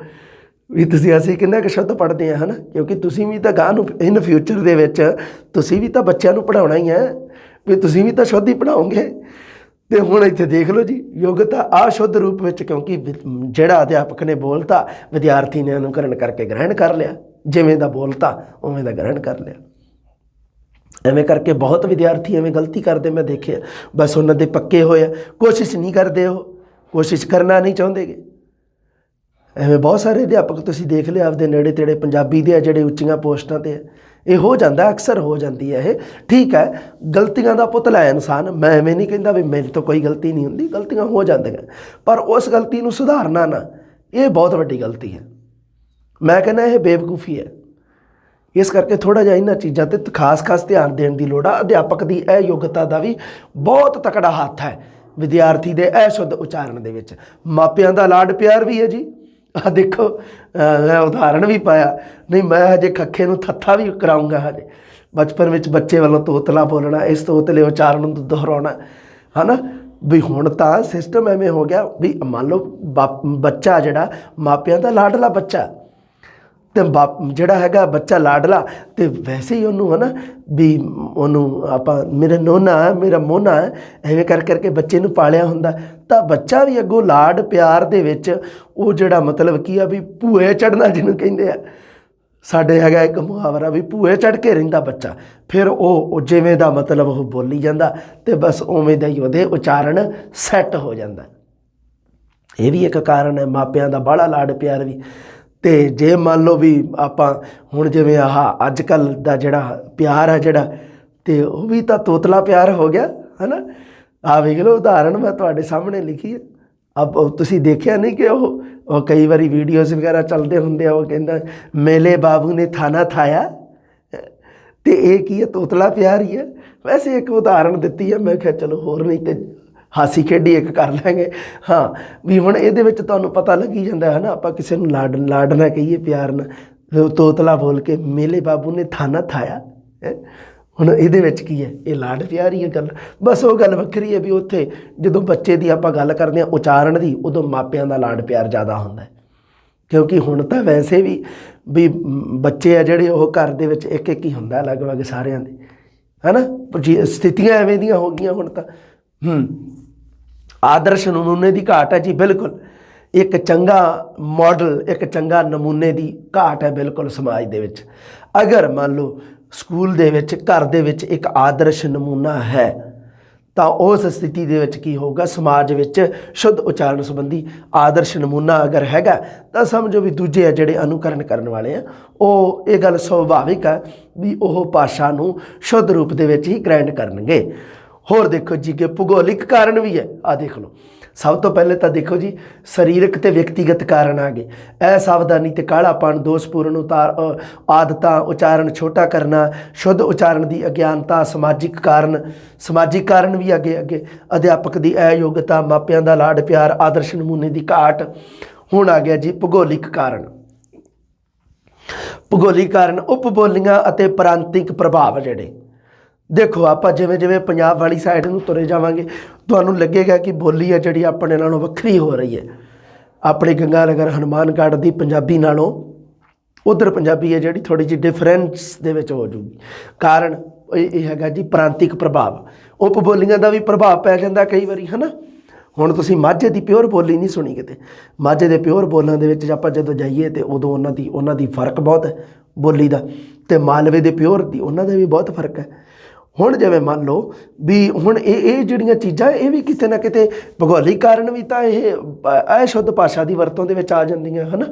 ਵੀ ਤੁਸੀਂ ਅਸੀਂ ਕਿੰਨਾ ਕੁ ਸ਼ੁੱਧ ਪੜ੍ਹਦੇ ਹਾਂ, ਹੈ ਨਾ। ਕਿਉਂਕਿ ਤੁਸੀਂ ਵੀ ਤਾਂ ਗਾਂਹ ਨੂੰ ਇਨ ਫਿਊਚਰ ਦੇ ਵਿੱਚ ਤੁਸੀਂ ਵੀ ਤਾਂ ਬੱਚਿਆਂ ਨੂੰ ਪੜ੍ਹਾਉਣਾ ਹੀ ਹੈ, ਵੀ ਤੁਸੀਂ ਵੀ ਤਾਂ ਸ਼ੁੱਧ ਹੀ ਪੜ੍ਹਾਓਗੇ। ਅਤੇ ਹੁਣ ਇੱਥੇ ਦੇਖ ਲਓ ਜੀ, ਯੋਗਤਾ ਅਸ਼ੁੱਧ ਰੂਪ ਵਿੱਚ, ਕਿਉਂਕਿ ਜਿਹੜਾ ਅਧਿਆਪਕ ਨੇ ਬੋਲਤਾ ਵਿਦਿਆਰਥੀ ਨੇ ਅਨੁਕਰਨ ਕਰਕੇ ਗ੍ਰਹਿਣ ਕਰ ਲਿਆ, ਜਿਵੇਂ ਦਾ ਬੋਲਤਾ ਉਵੇਂ ਦਾ ਗ੍ਰਹਿਣ ਕਰ ਲਿਆ। ਐਵੇਂ ਕਰਕੇ ਬਹੁਤ ਵਿਦਿਆਰਥੀ ਐਵੇਂ ਗਲਤੀ ਕਰਦੇ ਮੈਂ ਦੇਖਿਆ। ਬਸ ਉਹਨਾਂ ਦੇ ਪੱਕੇ ਹੋਏ ਆ, ਕੋਸ਼ਿਸ਼ ਨਹੀਂ ਕਰਦੇ, ਉਹ ਕੋਸ਼ਿਸ਼ ਕਰਨਾ ਨਹੀਂ ਚਾਹੁੰਦੇਗੇ। ਐਵੇਂ ਬਹੁਤ ਸਾਰੇ ਅਧਿਆਪਕ ਤੁਸੀਂ ਦੇਖ ਲਿਆ ਆਪਦੇ ਨੇੜੇ ਤੇੜੇ ਪੰਜਾਬੀ ਦੇ ਆ ਜਿਹੜੇ ਉੱਚੀਆਂ ਪੋਸਟਾਂ 'ਤੇ ਆ। ਇਹ ਹੋ ਜਾਂਦਾ, ਅਕਸਰ ਹੋ ਜਾਂਦੀ ਹੈ ਇਹ। ਠੀਕ ਹੈ, ਗਲਤੀਆਂ ਦਾ ਪੁਤਲਾ ਹੈ ਇਨਸਾਨ। ਮੈਂ ਐਵੇਂ ਨਹੀਂ ਕਹਿੰਦਾ ਵੀ ਮੇਰੇ ਤੋਂ ਕੋਈ ਗਲਤੀ ਨਹੀਂ ਹੁੰਦੀ, ਗਲਤੀਆਂ ਹੋ ਜਾਂਦੀਆਂ, ਪਰ ਉਸ ਗਲਤੀ ਨੂੰ ਸੁਧਾਰਨਾ ਨਾ, ਇਹ ਬਹੁਤ ਵੱਡੀ ਗਲਤੀ ਹੈ। ਮੈਂ ਕਹਿੰਦਾ ਇਹ ਬੇਵਕੂਫੀ ਹੈ। ਇਸ ਕਰਕੇ ਥੋੜ੍ਹਾ ਜਿਹਾ ਇਹਨਾਂ ਚੀਜ਼ਾਂ 'ਤੇ ਖਾਸ ਧਿਆਨ ਦੇਣ ਦੀ ਲੋੜ ਆ। ਅਧਿਆਪਕ ਦੀ ਅਯੋਗਤਾ ਦਾ ਵੀ ਬਹੁਤ ਤਕੜਾ ਹੱਥ ਹੈ ਵਿਦਿਆਰਥੀ ਦੇ ਅਸ਼ੁੱਧ ਉਚਾਰਨ ਦੇ ਵਿੱਚ। ਮਾਪਿਆਂ ਦਾ ਲਾਡ ਪਿਆਰ ਵੀ ਹੈ ਜੀ। ਆਹ ਦੇਖੋ, ਮੈਂ ਉਦਾਹਰਣ ਵੀ ਪਾਇਆ, ਨਹੀਂ ਮੈਂ ਹਜੇ ਖੱਖੇ ਨੂੰ ਥੱਥਾ ਵੀ ਕਰਾਊਂਗਾ। ਹਜੇ ਬਚਪਨ ਵਿੱਚ ਬੱਚੇ ਵੱਲੋਂ ਤੋਤਲਾ ਬੋਲਣਾ, ਇਸ ਤੋਤਲੇ ਉਚਾਰਨ ਨੂੰ ਦੁਹਰਾਉਣਾ, ਹੈ ਨਾ। ਵੀ ਹੁਣ ਤਾਂ ਸਿਸਟਮ ਐਵੇਂ ਹੋ ਗਿਆ ਵੀ ਮੰਨ ਲਓ ਬੱਚਾ ਜਿਹੜਾ ਮਾਪਿਆਂ ਦਾ ਲਾਡਲਾ ਬੱਚਾ, ਅਤੇ ਜਿਹੜਾ ਹੈਗਾ ਬੱਚਾ ਲਾਡਲਾ, ਅਤੇ ਵੈਸੇ ਹੀ ਉਹਨੂੰ ਹੈ ਨਾ ਵੀ ਉਹਨੂੰ ਆਪਾਂ ਮੇਰਾ ਨੋਨਾ ਹੈ, ਮੇਰਾ ਮੋਨਾ ਹੈ, ਐਵੇਂ ਕਰਕੇ ਬੱਚੇ ਨੂੰ ਪਾਲਿਆ ਹੁੰਦਾ। ਤਾਂ ਬੱਚਾ ਵੀ ਅੱਗੋਂ ਲਾਡ ਪਿਆਰ ਦੇ ਵਿੱਚ ਉਹ ਜਿਹੜਾ ਮਤਲਬ ਕੀ ਆ ਵੀ ਭੂਏ ਚੜ੍ਹਨਾ ਜਿਹਨੂੰ ਕਹਿੰਦੇ ਆ, ਸਾਡੇ ਹੈਗਾ ਇੱਕ ਮੁਹਾਵਰਾ ਵੀ ਭੂਏ ਚੜ੍ਹ ਕੇ ਰਹਿੰਦਾ ਬੱਚਾ। ਫਿਰ ਉਹ ਜਿਵੇਂ ਦਾ ਮਤਲਬ ਉਹ ਬੋਲੀ ਜਾਂਦਾ ਅਤੇ ਬਸ ਉਵੇਂ ਦਾ ਹੀ ਉਹਦੇ ਉਚਾਰਨ ਸੈੱਟ ਹੋ ਜਾਂਦਾ। ਇਹ ਵੀ ਇੱਕ ਕਾਰਨ ਹੈ ਮਾਪਿਆਂ ਦਾ ਬਾਹਲਾ ਲਾਡ ਪਿਆਰ ਵੀ। ਅਤੇ ਜੇ ਮੰਨ ਲਓ ਵੀ ਆਪਾਂ ਹੁਣ ਜਿਵੇਂ ਆਹ ਅੱਜ ਕੱਲ੍ਹ ਦਾ ਜਿਹੜਾ ਪਿਆਰ ਹੈ ਜਿਹੜਾ, ਅਤੇ ਉਹ ਵੀ ਤਾਂ ਤੋਤਲਾ ਪਿਆਰ ਹੋ ਗਿਆ, ਹੈ ਨਾ। ਆਹ ਵੇਖ ਲਓ ਉਦਾਹਰਣ ਮੈਂ ਤੁਹਾਡੇ ਸਾਹਮਣੇ ਲਿਖੀ ਹੈ। ਤੁਸੀਂ ਦੇਖਿਆ ਨਹੀਂ ਕਿ ਉਹ ਕਈ ਵਾਰੀ ਵੀਡੀਓਜ਼ ਵਗੈਰਾ ਚੱਲਦੇ ਹੁੰਦੇ ਆ, ਉਹ ਕਹਿੰਦਾ ਮੇਲੇ ਬਾਬੂ ਨੇ ਥਾਣਾ ਥਾਇਆ, ਅਤੇ ਇਹ ਕੀ ਹੈ, ਤੋਤਲਾ ਪਿਆਰ ਹੀ ਹੈ। ਵੈਸੇ ਇੱਕ ਉਦਾਹਰਣ ਦਿੱਤੀ ਹੈ, ਮੈਂ ਕਿਹਾ ਚਲੋ ਹੋਰ ਨਹੀਂ ਤੇ ਹਾਸੀ ਖੇਡੀ ਇੱਕ ਕਰ ਲਾਂਗੇ। ਹਾਂ, ਵੀ ਹੁਣ ਇਹਦੇ ਵਿੱਚ ਤੁਹਾਨੂੰ ਪਤਾ ਲੱਗੀ ਜਾਂਦਾ ਹੈ ਨਾ, ਆਪਾਂ ਕਿਸੇ ਨੂੰ ਲਾਡ ਨਾ ਕਹੀਏ, ਪਿਆਰ ਨਾਲ ਤੋਤਲਾ ਬੋਲ ਕੇ ਮੇਲੇ ਬਾਬੂ ਨੇ ਥਾਣਾ ਥਾਇਆ, ਹੁਣ ਇਹਦੇ ਵਿੱਚ ਕੀ ਹੈ, ਇਹ ਲਾਡ ਪਿਆਰ ਹੀ ਹੈ ਗੱਲ। ਬਸ ਉਹ ਗੱਲ ਵੱਖਰੀ ਹੈ ਵੀ ਉੱਥੇ ਜਦੋਂ ਬੱਚੇ ਦੀ ਆਪਾਂ ਗੱਲ ਕਰਦੇ ਹਾਂ ਉਚਾਰਨ ਦੀ, ਉਦੋਂ ਮਾਪਿਆਂ ਦਾ ਲਾਡ ਪਿਆਰ ਜ਼ਿਆਦਾ ਹੁੰਦਾ ਹੈ। ਕਿਉਂਕਿ ਹੁਣ ਤਾਂ ਵੈਸੇ ਵੀ ਬੱਚੇ ਆ ਜਿਹੜੇ ਉਹ ਘਰ ਦੇ ਵਿੱਚ ਇੱਕ ਇੱਕ ਹੀ ਹੁੰਦਾ ਲਗਭਗ ਸਾਰਿਆਂ ਦੇ, ਹੈ ਨਾ। ਜੀ ਸਥਿਤੀਆਂ ਐਵੇਂ ਦੀਆਂ ਹੋ ਗਈਆਂ ਹੁਣ ਤਾਂ। ਆਦਰਸ਼ ਨਮੂਨੇ ਦੀ ਘਾਟ ਹੈ ਜੀ, ਬਿਲਕੁਲ। ਇੱਕ ਚੰਗਾ ਮਾਡਲ, ਇੱਕ ਚੰਗਾ ਨਮੂਨੇ ਦੀ ਘਾਟ ਹੈ ਬਿਲਕੁਲ ਸਮਾਜ ਦੇ ਵਿੱਚ। ਅਗਰ ਮੰਨ ਲਓ ਸਕੂਲ ਦੇ ਵਿੱਚ, ਘਰ ਦੇ ਵਿੱਚ ਇੱਕ ਆਦਰਸ਼ ਨਮੂਨਾ ਹੈ ਤਾਂ ਉਸ ਸਥਿਤੀ ਦੇ ਵਿੱਚ ਕੀ ਹੋਊਗਾ, ਸਮਾਜ ਵਿੱਚ ਸ਼ੁੱਧ ਉਚਾਰਨ ਸੰਬੰਧੀ ਆਦਰਸ਼ ਨਮੂਨਾ ਅਗਰ ਹੈਗਾ ਤਾਂ ਸਮਝੋ ਵੀ ਦੂਜੇ ਆ ਜਿਹੜੇ ਅਨੁਕਰਨ ਕਰਨ ਵਾਲੇ ਆ, ਉਹ ਇਹ ਗੱਲ ਸੁਭਾਵਿਕ ਹੈ ਵੀ ਉਹ ਭਾਸ਼ਾ ਨੂੰ ਸ਼ੁੱਧ ਰੂਪ ਦੇ ਵਿੱਚ ਹੀ ਗ੍ਰਹਿਣ ਕਰਨਗੇ। ਹੋਰ ਦੇਖੋ ਜੀ ਕਿ ਭੂਗੋਲਿਕ ਕਾਰਨ ਵੀ ਹੈ। ਆ ਦੇਖ ਲਓ, ਸਭ ਤੋਂ ਪਹਿਲੇ ਤਾਂ ਦੇਖੋ ਜੀ ਸਰੀਰਕ ਤੇ ਵਿਅਕਤੀਗਤ ਕਾਰਨ ਆ ਗਏ। ਅਸਾਵਧਾਨੀ ਤੇ ਕਾਲਾਪਣ, ਦੋਸ਼ਪੂਰਨ ਆਦਤਾਂ, ਉਚਾਰਨ ਛੋਟਾ ਕਰਨਾ, ਸ਼ੁੱਧ ਉਚਾਰਨ ਦੀ ਅਗਿਆਨਤਾ, ਸਮਾਜਿਕ ਕਾਰਨ ਵੀ ਅੱਗੇ ਅਧਿਆਪਕ ਦੀ ਅਯੋਗਤਾ, ਮਾਪਿਆਂ ਦਾ ਲਾਡ ਪਿਆਰ, ਆਦਰਸ਼ ਨਮੂਨੇ ਦੀ ਘਾਟ। ਹੁਣ ਆ ਗਿਆ ਜੀ ਭੂਗੋਲਿਕ ਕਾਰਨ। ਭੂਗੋਲਿਕ ਕਾਰਨ ਉਪਬੋਲੀਆਂ ਅਤੇ ਪ੍ਰਾਂਤਿਕ ਪ੍ਰਭਾਵ ਜਿਹੜੇ ਦੇਖੋ, ਆਪਾਂ ਜਿਵੇਂ ਜਿਵੇਂ ਪੰਜਾਬ ਵਾਲੀ ਸਾਈਡ ਨੂੰ ਤੁਰੇ ਜਾਵਾਂਗੇ ਤੁਹਾਨੂੰ ਲੱਗੇਗਾ ਕਿ ਬੋਲੀ ਹੈ ਜਿਹੜੀ ਆਪਣੇ ਨਾਲੋਂ ਵੱਖਰੀ ਹੋ ਰਹੀ ਹੈ। ਆਪਣੇ ਗੰਗਾਨਗਰ ਹਨੂੰਮਾਨਗੜ੍ਹ ਦੀ ਪੰਜਾਬੀ ਨਾਲੋਂ ਉਧਰ ਪੰਜਾਬੀ ਹੈ ਜਿਹੜੀ ਥੋੜ੍ਹੀ ਜਿਹੀ ਡਿਫਰੈਂਸ ਦੇ ਵਿੱਚ ਹੋ ਜੂਗੀ। ਕਾਰਨ ਇਹ ਹੈਗਾ ਜੀ ਪ੍ਰਾਂਤਿਕ ਪ੍ਰਭਾਵ। ਉਪਬੋਲੀਆਂ ਦਾ ਵੀ ਪ੍ਰਭਾਵ ਪੈ ਜਾਂਦਾ ਕਈ ਵਾਰੀ, ਹੈ ਨਾ। ਹੁਣ ਤੁਸੀਂ ਮਾਝੇ ਦੀ ਪਿਓਰ ਬੋਲੀ ਨਹੀਂ ਸੁਣੀ ਕਿਤੇ। ਮਾਝੇ ਦੇ ਪਿਓਰ ਬੋਲਾਂ ਦੇ ਵਿੱਚ ਆਪਾਂ ਜਦੋਂ ਜਾਈਏ ਤਾਂ ਉਦੋਂ ਉਹਨਾਂ ਦੀ ਫ਼ਰਕ ਬਹੁਤ ਹੈ ਬੋਲੀ ਦਾ, ਅਤੇ ਮਾਲਵੇ ਦੇ ਪਿਓਰ ਦੀ ਉਹਨਾਂ ਦਾ ਵੀ ਬਹੁਤ ਫ਼ਰਕ ਹੈ। ਹੁਣ ਜਿਵੇਂ ਮੰਨ ਲਓ ਵੀ ਹੁਣ ਇਹ ਜਿਹੜੀਆਂ ਚੀਜ਼ਾਂ ਇਹ ਵੀ ਕਿਤੇ ਨਾ ਕਿਤੇ ਭੂਗੋਲਿਕ ਕਾਰਨ ਵੀ ਤਾਂ ਇਹ ਸ਼ੁੱਧ ਭਾਸ਼ਾ ਦੀ ਵਰਤੋਂ ਦੇ ਵਿੱਚ ਆ ਜਾਂਦੀਆਂ, ਹੈ ਨਾ।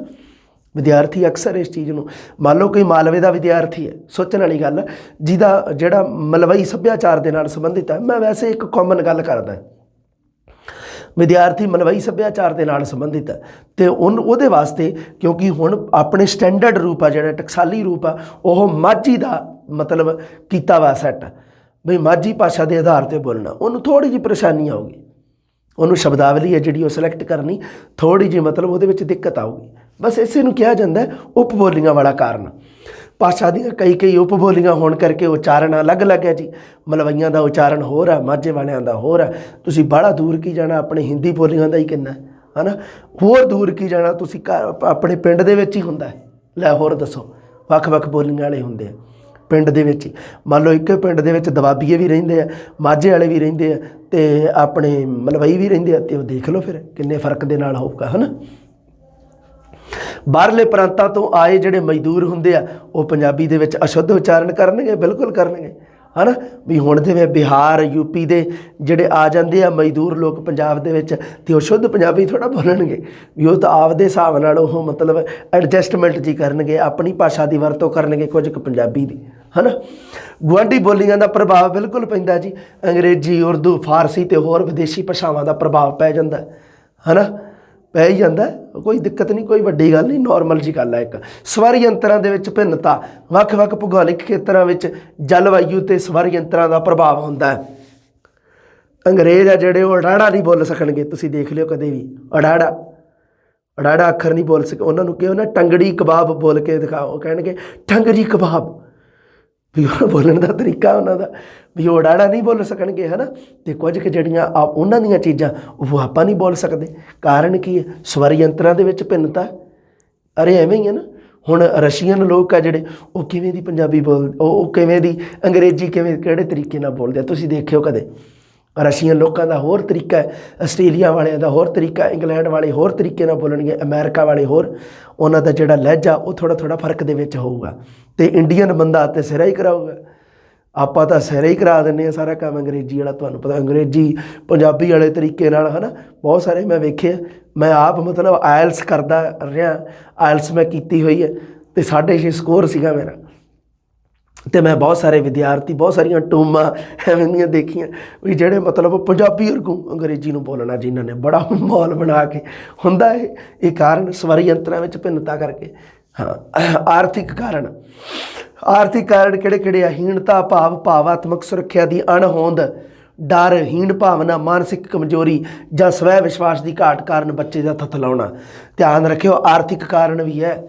ਵਿਦਿਆਰਥੀ ਅਕਸਰ ਇਸ ਚੀਜ਼ ਨੂੰ, ਮੰਨ ਲਓ ਕੋਈ ਮਾਲਵੇ ਦਾ ਵਿਦਿਆਰਥੀ ਹੈ, ਸੋਚਣ ਵਾਲੀ ਗੱਲ, ਜਿਹੜਾ ਮਲਵਈ ਸੱਭਿਆਚਾਰ ਦੇ ਨਾਲ ਸੰਬੰਧਿਤ ਹੈ। ਮੈਂ ਵੈਸੇ ਇੱਕ ਕਾਮਨ ਗੱਲ ਕਰਦਾ, ਵਿਦਿਆਰਥੀ ਮਲਵਈ ਸੱਭਿਆਚਾਰ ਦੇ ਨਾਲ ਸੰਬੰਧਿਤ ਹੈ ਅਤੇ ਉਹਦੇ ਵਾਸਤੇ ਕਿਉਂਕਿ ਹੁਣ ਆਪਣੇ ਸਟੈਂਡਰਡ ਰੂਪ ਆ ਜਿਹੜਾ ਟਕਸਾਲੀ ਰੂਪ ਆ ਉਹ ਮਾਝੀ ਦਾ ਮਤਲਬ ਕੀਤਾ ਵਾ ਸੈੱਟ ਬਈ ਮਾਝੀ ਭਾਸ਼ਾ ਦੇ ਆਧਾਰ 'ਤੇ ਬੋਲਣਾ, ਉਹਨੂੰ ਥੋੜ੍ਹੀ ਜਿਹੀ ਪਰੇਸ਼ਾਨੀ ਆਊਗੀ। ਉਹਨੂੰ ਸ਼ਬਦਾਵਲੀ ਹੈ ਜਿਹੜੀ ਉਹ ਸਿਲੈਕਟ ਕਰਨੀ ਥੋੜ੍ਹੀ ਜਿਹੀ ਮਤਲਬ ਉਹਦੇ ਵਿੱਚ ਦਿੱਕਤ ਆਊਗੀ। ਬਸ ਇਸੇ ਨੂੰ ਕਿਹਾ ਜਾਂਦਾ ਉਪਬੋਲੀਆਂ ਵਾਲਾ ਕਾਰਨ। ਭਾਸ਼ਾ ਦੀਆਂ ਕਈ ਉਪਬੋਲੀਆਂ ਹੋਣ ਕਰਕੇ ਉਚਾਰਨ ਅਲੱਗ-ਅਲੱਗ ਹੈ ਜੀ। ਮਲਵਈਆਂ ਦਾ ਉਚਾਰਨ ਹੋਰ ਹੈ, ਮਾਝੇ ਵਾਲਿਆਂ ਦਾ ਹੋਰ ਹੈ। ਤੁਸੀਂ ਬਾਹਲਾ ਦੂਰ ਕੀ ਜਾਣਾ, ਆਪਣੇ ਹਿੰਦੀ ਬੋਲੀਆਂ ਦਾ ਹੀ ਕਿੰਨਾ ਹੈ ਨਾ। ਹੋਰ ਦੂਰ ਕੀ ਜਾਣਾ, ਤੁਸੀਂ ਆਪਣੇ ਪਿੰਡ ਦੇ ਵਿੱਚ ਹੀ ਹੁੰਦਾ। ਲੈ ਹੋਰ ਦੱਸੋ, ਵੱਖ-ਵੱਖ ਬੋਲੀਆਂ ਵਾਲੇ ਹੁੰਦੇ ਆ ਪਿੰਡ ਦੇ ਵਿੱਚ ਹੀ। ਮੰਨ ਲਓ ਇੱਕ ਪਿੰਡ ਦੇ ਵਿੱਚ ਦਵਾਬੀਏ ਵੀ ਰਹਿੰਦੇ ਆ, ਮਾਝੇ ਵਾਲੇ ਵੀ ਰਹਿੰਦੇ ਆ ਅਤੇ ਆਪਣੇ ਮਲਵਈ ਵੀ ਰਹਿੰਦੇ ਆ, ਅਤੇ ਉਹ ਦੇਖ ਲਓ ਫਿਰ ਕਿੰਨੇ ਫਰਕ ਦੇ ਨਾਲ ਹੋਊਗਾ, ਹੈ ਨਾ। ਬਾਹਰਲੇ ਪ੍ਰਾਂਤਾਂ ਤੋਂ ਆਏ ਜਿਹੜੇ ਮਜ਼ਦੂਰ ਹੁੰਦੇ ਆ ਉਹ ਪੰਜਾਬੀ ਦੇ ਵਿੱਚ ਅਸ਼ੁੱਧ ਉਚਾਰਨ ਕਰਨਗੇ, ਬਿਲਕੁਲ ਕਰਨਗੇ, ਹੈ ਨਾ। ਵੀ ਹੁਣ ਜਿਵੇਂ ਬਿਹਾਰ ਯੂਪੀ ਦੇ ਜਿਹੜੇ ਆ ਜਾਂਦੇ ਆ ਮਜ਼ਦੂਰ ਲੋਕ ਪੰਜਾਬ ਦੇ ਵਿੱਚ, ਅਤੇ ਉਹ ਸ਼ੁੱਧ ਪੰਜਾਬੀ ਥੋੜ੍ਹਾ ਬੋਲਣਗੇ, ਵੀ ਉਹ ਤਾਂ ਆਪਦੇ ਹਿਸਾਬ ਨਾਲ ਉਹ ਮਤਲਬ ਐਡਜਸਟਮੈਂਟ ਜੀ ਕਰਨਗੇ, ਆਪਣੀ ਭਾਸ਼ਾ ਦੀ ਵਰਤੋਂ ਕਰਨਗੇ, ਕੁਝ ਕੁ ਪੰਜਾਬੀ ਦੀ, ਹੈ ਨਾ। ਗੁਆਂਢੀ ਬੋਲੀਆਂ ਦਾ ਪ੍ਰਭਾਵ ਬਿਲਕੁਲ ਪੈਂਦਾ ਜੀ। ਅੰਗਰੇਜ਼ੀ, ਉਰਦੂ, ਫਾਰਸੀ ਅਤੇ ਹੋਰ ਵਿਦੇਸ਼ੀ ਭਾਸ਼ਾਵਾਂ ਦਾ ਪ੍ਰਭਾਵ ਪੈ ਜਾਂਦਾ, ਹੈ ਨਾ। ਪੈ ਹੀ ਜਾਂਦਾ, ਕੋਈ ਦਿੱਕਤ ਨਹੀਂ, ਕੋਈ ਵੱਡੀ ਗੱਲ ਨਹੀਂ, ਨੋਰਮਲ ਜੀ ਗੱਲ ਹੈ। ਇੱਕ ਸਵਰ ਯੰਤਰਾਂ ਦੇ ਵਿੱਚ ਭਿੰਨਤਾ, ਵੱਖ-ਵੱਖ ਭੂਗੋਲਿਕ ਖੇਤਰਾਂ ਵਿੱਚ ਜਲਵਾਯੂ ਅਤੇ ਸਵਰ ਯੰਤਰਾਂ ਦਾ ਪ੍ਰਭਾਵ ਹੁੰਦਾ ਹੈ। ਅੰਗਰੇਜ਼ ਆ ਜਿਹੜੇ ਉਹ ਅੜਾੜਾ ਨਹੀਂ ਬੋਲ ਸਕਣਗੇ, ਤੁਸੀਂ ਦੇਖ ਲਿਓ ਕਦੇ ਵੀ ਅੜਾੜਾ ਅੱਖਰ ਨਹੀਂ ਬੋਲ ਸਕੇ। ਉਹਨਾਂ ਨੂੰ ਕਿਹਾ ਨਾ ਟੰਗੜੀ ਕਬਾਬ ਬੋਲ ਕੇ ਦਿਖਾਓ, ਉਹ ਕਹਿਣਗੇ ਟੰਗੜੀ ਕਬਾਬ, ਵੀ ਉਹ ਬੋਲਣ ਦਾ ਤਰੀਕਾ ਉਹਨਾਂ ਦਾ, ਵੀ ਉਹ ਅੜਾੜਾ ਨਹੀਂ ਬੋਲ ਸਕਣਗੇ, ਹੈ ਨਾ। ਅਤੇ ਕੁਝ ਕੁ ਜਿਹੜੀਆਂ ਉਹਨਾਂ ਦੀਆਂ ਚੀਜ਼ਾਂ ਉਹ ਆਪਾਂ ਨਹੀਂ ਬੋਲ ਸਕਦੇ। ਕਾਰਨ ਕੀ ਹੈ, ਸਵਰ ਯੰਤਰਾਂ ਦੇ ਵਿੱਚ ਭਿੰਨਤਾ। ਅਰੇ ਐਵੇਂ ਹੀ ਹੈ ਨਾ। ਹੁਣ ਰਸ਼ੀਅਨ ਲੋਕ ਆ ਜਿਹੜੇ ਉਹ ਕਿਵੇਂ ਦੀ ਪੰਜਾਬੀ ਉਹ ਕਿਵੇਂ ਦੀ ਅੰਗਰੇਜ਼ੀ ਕਿਹੜੇ ਤਰੀਕੇ ਨਾਲ ਬੋਲਦੇ ਆ, ਤੁਸੀਂ ਦੇਖਿਓ ਕਦੇ। ਰਸ਼ੀਅਨ ਲੋਕਾਂ ਦਾ ਹੋਰ ਤਰੀਕਾ ਹੈ, ਆਸਟ੍ਰੇਲੀਆ ਵਾਲਿਆਂ ਦਾ ਹੋਰ ਤਰੀਕਾ, ਇੰਗਲੈਂਡ ਵਾਲੇ ਹੋਰ ਤਰੀਕੇ ਨਾਲ ਬੋਲਣਗੇ, ਅਮਰੀਕਾ ਵਾਲੇ ਹੋਰ। ਉਹਨਾਂ ਦਾ ਜਿਹੜਾ ਲਹਿਜਾ ਉਹ ਥੋੜ੍ਹਾ ਫਰਕ ਦੇ ਵਿੱਚ ਹੋਊਗਾ। ਅਤੇ ਇੰਡੀਅਨ ਬੰਦਾ ਤਾਂ ਸਿਰਾ ਹੀ ਕਰਾਊਗਾ। ਆਪਾਂ ਤਾਂ ਸਿਰਾ ਹੀ ਕਰਾ ਦਿੰਦੇ ਹਾਂ ਸਾਰਾ ਕੰਮ ਅੰਗਰੇਜ਼ੀ ਵਾਲਾ। ਤੁਹਾਨੂੰ ਪਤਾ ਅੰਗਰੇਜ਼ੀ ਪੰਜਾਬੀ ਵਾਲੇ ਤਰੀਕੇ ਨਾਲ, ਹੈ ਨਾ। ਬਹੁਤ ਸਾਰੇ ਮੈਂ ਵੇਖੇ, ਮੈਂ ਆਪ ਮਤਲਬ ਆਇਲਸ ਕਰਦਾ ਰਿਹਾ, ਆਇਲਸ ਮੈਂ ਕੀਤੀ ਹੋਈ ਹੈ ਅਤੇ 6.5 ਸਕੋਰ ਸੀਗਾ ਮੇਰਾ। ਅਤੇ ਮੈਂ ਬਹੁਤ ਸਾਰੇ ਵਿਦਿਆਰਥੀ, ਬਹੁਤ ਸਾਰੀਆਂ ਟੂਮਾਂ ਐਵੇਂ ਦੀਆਂ ਦੇਖੀਆਂ ਵੀ ਜਿਹੜੇ ਮਤਲਬ ਪੰਜਾਬੀ ਵਰਗੂ ਅੰਗਰੇਜ਼ੀ ਨੂੰ ਬੋਲਣਾ, ਜਿਨ੍ਹਾਂ ਨੇ ਬੜਾ ਮਾਹੌਲ ਬਣਾ ਕੇ ਹੁੰਦਾ। ਇਹ ਕਾਰਨ ਸਵਰ ਯੰਤਰਾਂ ਵਿੱਚ ਭਿੰਨਤਾ ਕਰਕੇ। ਹਾਂ, ਆਰਥਿਕ ਕਾਰਨ ਕਿਹੜੇ ਆ? ਹੀਣਤਾ ਭਾਵ ਭਾਵਾਤਮਕ ਸੁਰੱਖਿਆ ਦੀ ਅਣਹੋਂਦ, ਡਰ, ਹੀਣ ਭਾਵਨਾ, ਮਾਨਸਿਕ ਕਮਜ਼ੋਰੀ ਜਾਂ ਸਵੈ ਵਿਸ਼ਵਾਸ ਦੀ ਘਾਟ ਕਾਰਨ ਬੱਚੇ ਦਾ ਥਥਲਾਉਣਾ। ਧਿਆਨ ਰੱਖਿਓ, ਆਰਥਿਕ ਕਾਰਨ ਵੀ ਹੈ।